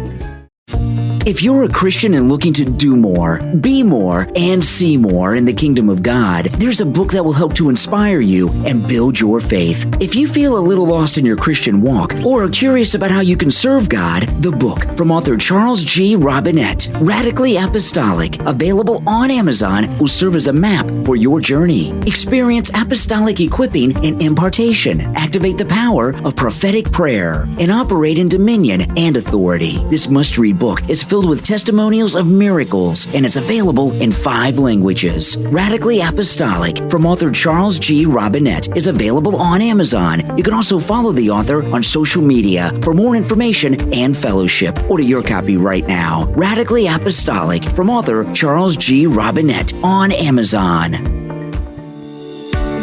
If you're a Christian and looking to do more, be more, and see more in the kingdom of God, there's a book that will help to inspire you and build your faith. If you feel a little lost in your Christian walk or are curious about how you can serve God, the book from author Charles G. Robinette, Radically Apostolic, available on Amazon, will serve as a map for your journey. Experience apostolic equipping and impartation, activate the power of prophetic prayer, and operate in dominion and authority. This must-read book is filled with testimonials of miracles, and it's available in 5 languages. Radically Apostolic from author Charles G. Robinette is available on Amazon. You can also follow the author on social media for more information and fellowship. Order your copy right now. Radically Apostolic from author Charles G. Robinette on Amazon.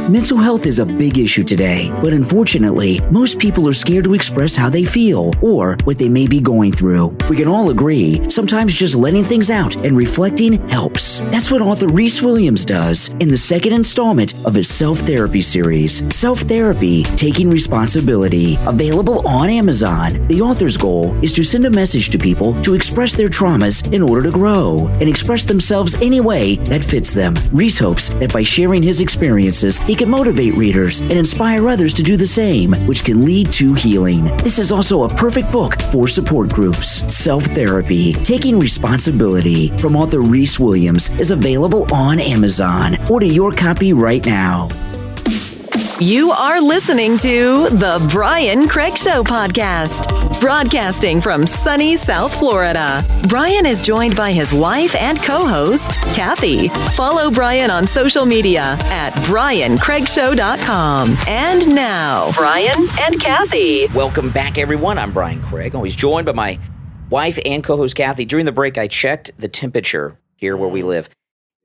Mental health is a big issue today, but unfortunately, most people are scared to express how they feel or what they may be going through. We can all agree, sometimes just letting things out and reflecting helps. That's what author Reese Williams does in the second installment of his self-therapy series, Self-Therapy, Taking Responsibility, available on Amazon. The author's goal is to send a message to people to express their traumas in order to grow and express themselves any way that fits them. Reese hopes that by sharing his experiences, he can motivate readers and inspire others to do the same, which can lead to healing. This is also a perfect book for support groups. Self-Therapy, Taking Responsibility from author Reese Williams is available on Amazon. Order your copy right now. You are listening to the Brian Craig Show podcast, broadcasting from sunny South Florida. Brian is joined by his wife and co-host, Kathy. Follow Brian on social media at briancraigshow.com. And now, Brian and Kathy. Welcome back, everyone. I'm Brian Craig, always joined by my wife and co-host, Kathy. During the break, I checked the temperature here where we live.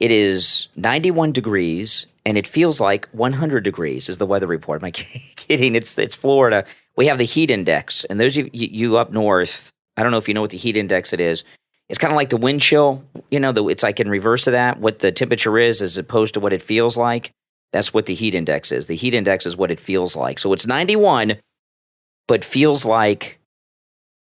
It is 91 degrees. And it feels like 100 degrees is the weather report. Am I kidding? It's Florida. We have the heat index. And those of you up north, I don't know if you know what the heat index it is. It's kind of like the wind chill. You know, it's like in reverse of that, what the temperature is as opposed to what it feels like. That's what the heat index is. The heat index is what it feels like. So it's 91, but feels like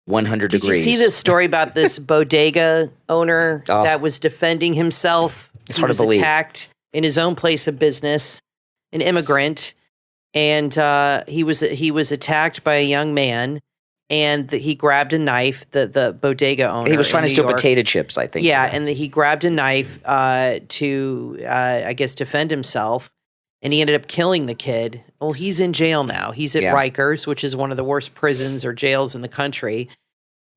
100 degrees. Did you see this story about this bodega owner that was defending himself? It's hard to believe. Attacked in his own place of business, an immigrant, and he was attacked by a young man, and he grabbed a knife. The bodega owner. He was trying to steal potato chips, I think. Yeah, and he grabbed a knife to, I guess, defend himself, and he ended up killing the kid. Well, he's in jail now. He's at Rikers, which is one of the worst prisons or jails in the country.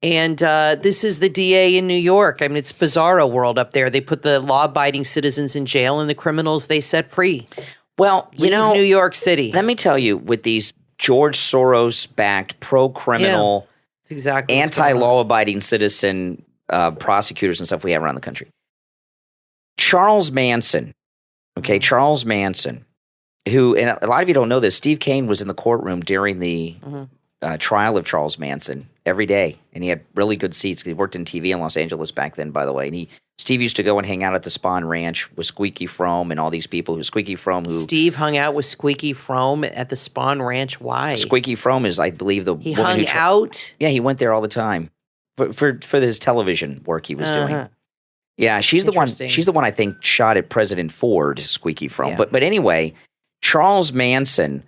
And this is the DA in New York. I mean, it's bizarro world up there. They put the law-abiding citizens in jail and the criminals they set free. Well, Leave New York City. Let me tell you, with these George Soros-backed pro-criminal, exactly anti-law-abiding citizen prosecutors and stuff we have around the country. Charles Manson, Charles Manson, who, and a lot of you don't know this, Steve Kane was in the courtroom during the trial of Charles Manson every day, and he had really good seats. He worked in TV in Los Angeles back then, by the way. And Steve used to go and hang out at the Spahn Ranch with Squeaky Fromme and all these people. Steve hung out with Squeaky Fromme at the Spahn Ranch. Why? Squeaky Fromme is, I believe, the he woman hung out. Yeah, he went there all the time for his television work he was doing. Yeah, she's the one. She's the one I think shot at President Ford, Squeaky Fromme. Yeah. But anyway, Charles Manson.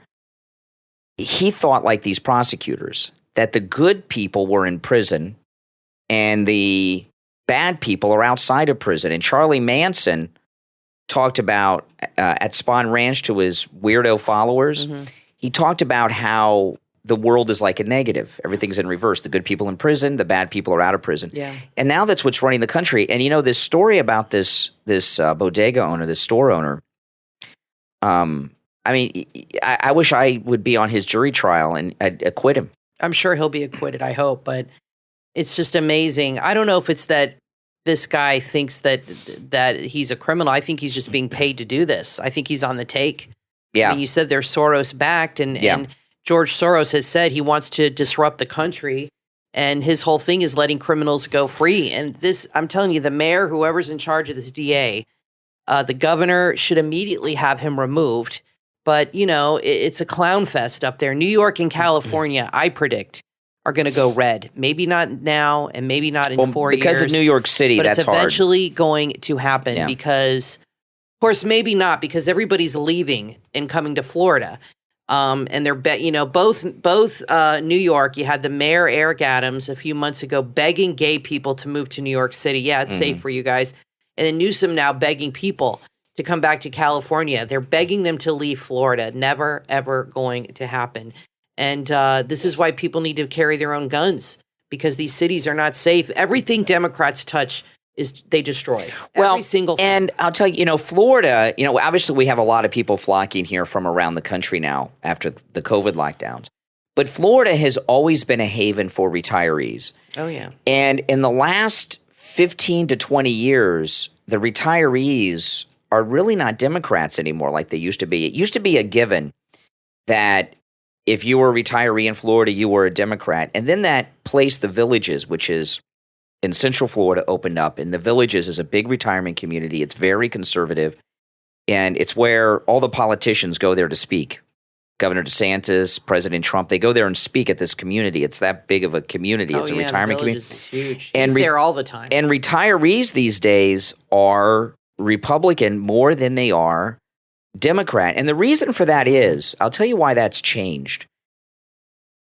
He thought, like these prosecutors, that the good people were in prison and the bad people are outside of prison. And Charlie Manson talked about at Spahn Ranch to his weirdo followers, he talked about how the world is like a negative. Everything's in reverse. The good people in prison, the bad people are out of prison. Yeah. And now that's what's running the country. And, you know, this story about this bodega owner, this store owner, I mean, I wish I would be on his jury trial and I'd acquit him. I'm sure he'll be acquitted, I hope, but it's just amazing. I don't know if it's that this guy thinks that he's a criminal. I think he's just being paid to do this. I think he's on the take. Yeah. I mean, you said they're Soros-backed, and George Soros has said he wants to disrupt the country, and his whole thing is letting criminals go free. And this, I'm telling you, the mayor, whoever's in charge of this DA, the governor should immediately have him removed. But, you know, it's a clown fest up there. New York and California, I predict, are going to go red. Maybe not now and maybe not in 4 years. Because of New York City, but that's it's eventually going to happen because, of course, maybe not because everybody's leaving and coming to Florida. And they're, both New York, you had the mayor, Eric Adams, a few months ago begging gay people to move to New York City. Yeah, it's safe for you guys. And then Newsom now begging people to come back to California. They're begging them to leave Florida. Never, ever going to happen. And this is why people need to carry their own guns, because these cities are not safe. Everything Democrats touch they destroy. Every single thing. And I'll tell you, Florida, obviously we have a lot of people flocking here from around the country now after the COVID lockdowns. But Florida has always been a haven for retirees. Oh, yeah. And in the last 15 to 20 years, the retirees are really not Democrats anymore like they used to be. It used to be a given that if you were a retiree in Florida, you were a Democrat. And then that place, the Villages, which is in Central Florida, opened up. And the Villages is a big retirement community. It's very conservative. And it's where all the politicians go there to speak. Governor DeSantis, President Trump, they go there and speak at this community. It's that big of a community. It's a retirement community. It's huge. And He's there all the time. And retirees these days are Republican more than they are Democrat. And the reason for that is, I'll tell you why that's changed.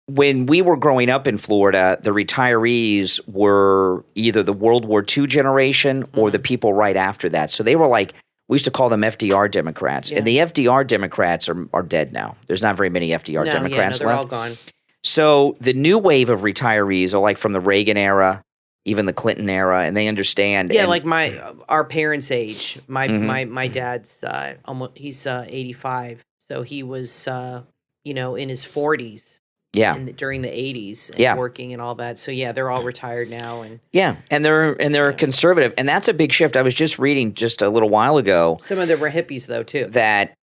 When we were growing up in Florida, the retirees were either the World War II generation or the people right after that. So they were like, we used to call them FDR Democrats. And the FDR Democrats are dead now. There's not very many FDR Democrats they're left. all gone. So the new wave of retirees are like from the Reagan era, even the Clinton era, and they understand. Yeah, and, like our parents' age. My dad's almost, he's 85, so he was in his 40s. Yeah, during the 80s, and working and all that. So they're all retired now, and they're conservative, and that's a big shift. I was just reading just a little while ago. Some of them were hippies, though, too. That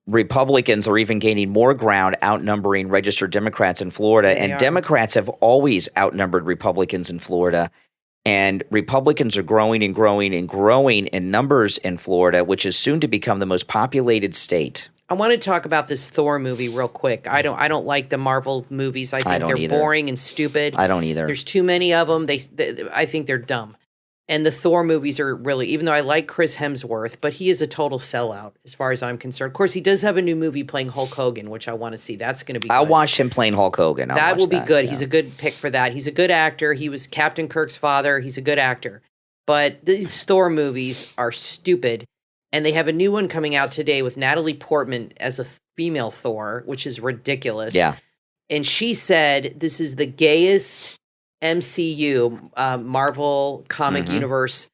Republicans are even gaining more ground, outnumbering registered Democrats in Florida, and Democrats have always outnumbered Republicans in Florida. And Republicans are growing and growing and growing in numbers in Florida, which is soon to become the most populated state. I want to talk about this Thor movie real quick. I don't like the Marvel movies. I think they're boring and stupid. I don't either. There's too many of them. I think they're dumb. And the Thor movies are really, even though I like Chris Hemsworth, but he is a total sellout as far as I'm concerned. Of course, he does have a new movie playing Hulk Hogan, which I want to see. That's going to be good. I'll watch him playing Hulk Hogan. That will be good. Yeah. He's a good pick for that. He's a good actor. He was Captain Kirk's father. He's a good actor. But these Thor movies are stupid. And they have a new one coming out today with Natalie Portman as a female Thor, which is ridiculous. Yeah. And she said this is the gayest MCU, Marvel Comic Universe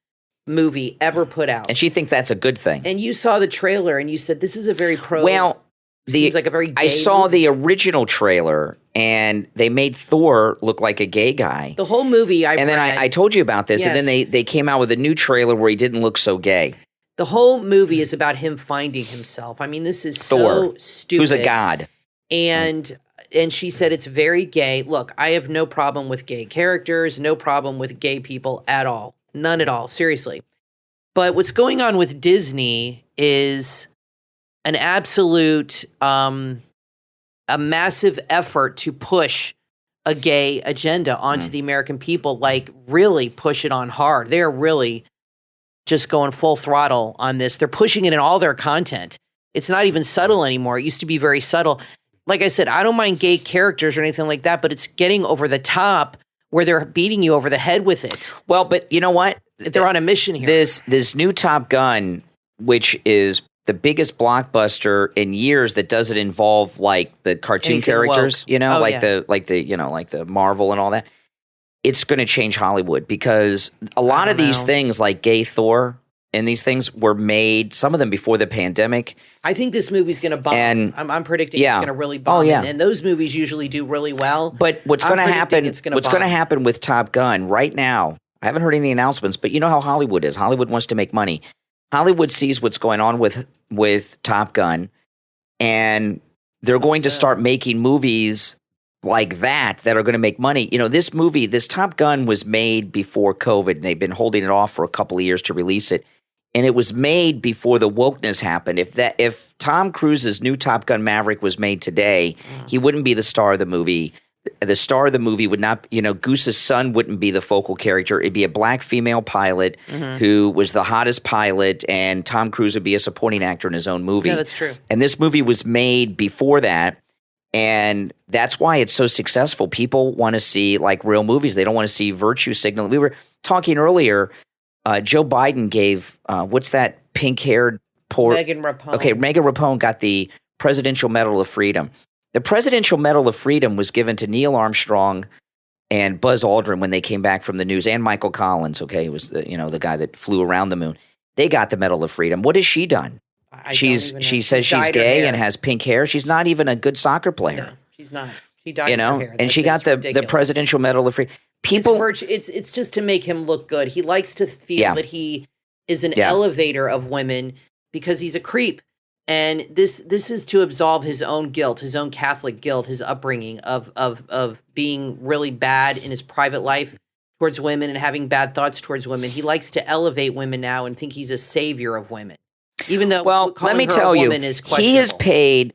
movie ever put out. And she thinks that's a good thing. And you saw the trailer and you said this is a very seems like a very gay I saw movie. the original trailer and they made Thor look like a gay guy. The whole movie then I told you about this, and then they came out with a new trailer where he didn't look so gay. The whole movie is about him finding himself. I mean, this is Thor, so stupid. Who's a god. And she said it's very gay. Look, I have no problem with gay characters, no problem with gay people at all. None at all, seriously. But what's going on with Disney is an absolute, a massive effort to push a gay agenda onto the American people, like really push it on hard. They're really just going full throttle on this. They're pushing it in all their content. It's not even subtle anymore. It used to be very subtle. Like I said, I don't mind gay characters or anything like that, but it's getting over the top where they're beating you over the head with it. Well, but you know what? They're on a mission here. This new Top Gun, which is the biggest blockbuster in years that doesn't involve like the cartoon Anything characters, woke. the Marvel and all that. It's going to change Hollywood because a lot of these things like gay Thor and these things were made, some of them before the pandemic. I think this movie's going to bomb. And I'm predicting it's going to really bomb. Oh, yeah. And those movies usually do really well. But what's going to happen with Top Gun right now, I haven't heard any announcements, but you know how Hollywood is. Hollywood wants to make money. Hollywood sees what's going on with Top Gun, and they're going to start making movies like that are going to make money. You know, this Top Gun was made before COVID. And they've been holding it off for a couple of years to release it. And it was made before the wokeness happened. If Tom Cruise's new Top Gun Maverick was made today, he wouldn't be the star of the movie. The star of the movie would not, Goose's son wouldn't be the focal character. It'd be a black female pilot who was the hottest pilot, and Tom Cruise would be a supporting actor in his own movie. Yeah, that's true. And this movie was made before that. And that's why it's so successful. People want to see like real movies. They don't want to see virtue signal. We were talking earlier. Joe Biden gave what's that pink-haired poor Megan Rapone. Okay, Megan Rapone got the Presidential Medal of Freedom. The Presidential Medal of Freedom was given to Neil Armstrong and Buzz Aldrin when they came back from the news, and Michael Collins. Okay, he was the guy that flew around the moon. They got the Medal of Freedom. What has she done? She says she's gay and has pink hair. She's not even a good soccer player. No, she's not. She dyes her hair. And she got the Presidential Medal of Freedom. It's just to make him look good. He likes to feel that he is an elevator of women because he's a creep. And this is to absolve his own guilt, his own Catholic guilt, his upbringing of being really bad in his private life towards women and having bad thoughts towards women. He likes to elevate women now and think he's a savior of women. Even though let me tell you, he has paid,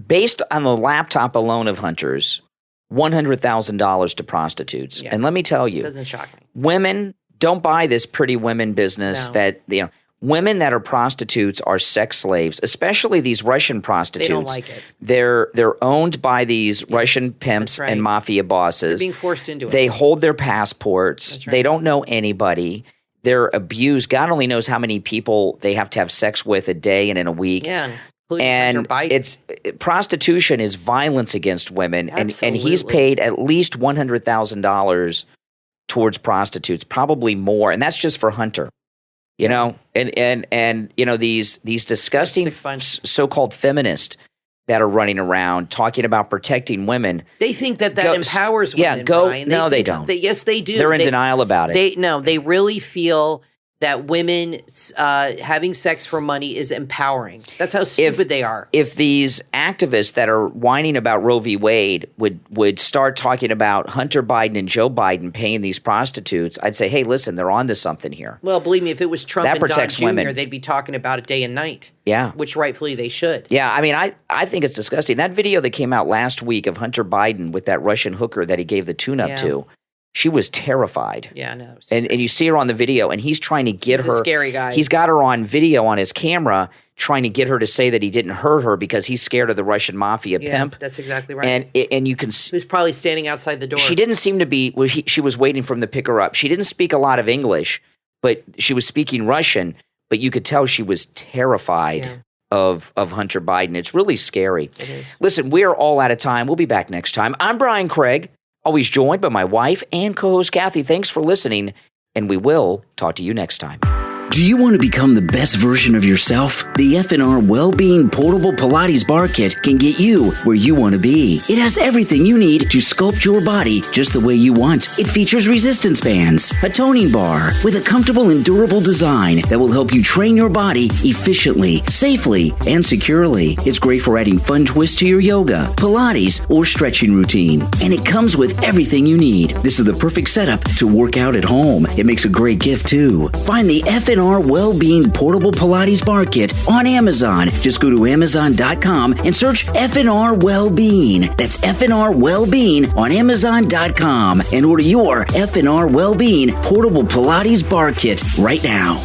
based on the laptop alone of hunters, $100,000 to prostitutes. Yeah. And let me tell you, it doesn't shock me. Women don't buy this pretty women business that, women that are prostitutes are sex slaves, especially these Russian prostitutes. They don't like it. They're owned by these Russian pimps and mafia bosses. They're being forced into it. They hold their passports. That's right. They don't know anybody. They're abused. God only knows how many people they have to have sex with a day and in a week. Yeah, and prostitution is violence against women, and he's paid at least $100,000 towards prostitutes, probably more, and that's just for Hunter. You know, and you know these disgusting so-called feminists that are running around talking about protecting women. They think that empowers women. Brian. No, they don't. Yes, they do. They're in denial about it. They really feel that women having sex for money is empowering. That's how stupid they are. If these activists that are whining about Roe v. Wade would start talking about Hunter Biden and Joe Biden paying these prostitutes, I'd say, hey, listen, they're on to something here. Well, believe me, if it was Trump that and Don Jr., women. They'd be talking about it day and night. Yeah. Which rightfully they should. Yeah, I mean, I think it's disgusting. That video that came out last week of Hunter Biden with that Russian hooker that he gave the tune-up to, she was terrified. Yeah, no. And you see her on the video, and he's trying to get her. He's a scary guy. He's got her on video on his camera, trying to get her to say that he didn't hurt her because he's scared of the Russian mafia pimp. That's exactly right. And you can. Who's probably standing outside the door. She didn't seem to be. Well, she was waiting for him to pick her up. She didn't speak a lot of English, but she was speaking Russian. But you could tell she was terrified of Hunter Biden. It's really scary. It is. Listen, we're all out of time. We'll be back next time. I'm Brian Craig. Always joined by my wife and co-host Kathy. Thanks for listening, and we will talk to you next time. Do you want to become the best version of yourself? The F&R Wellbeing Portable Pilates Bar Kit can get you where you want to be. It has everything you need to sculpt your body just the way you want. It features resistance bands, a toning bar with a comfortable and durable design that will help you train your body efficiently, safely, and securely. It's great for adding fun twists to your yoga, Pilates, or stretching routine. And it comes with everything you need. This is the perfect setup to work out at home. It makes a great gift too. Find the F&R Wellbeing Portable Pilates Bar Kit on Amazon. Just go to Amazon.com and search F&R Wellbeing. That's F&R Wellbeing on Amazon.com and order your F&R Wellbeing Portable Pilates Bar Kit right now.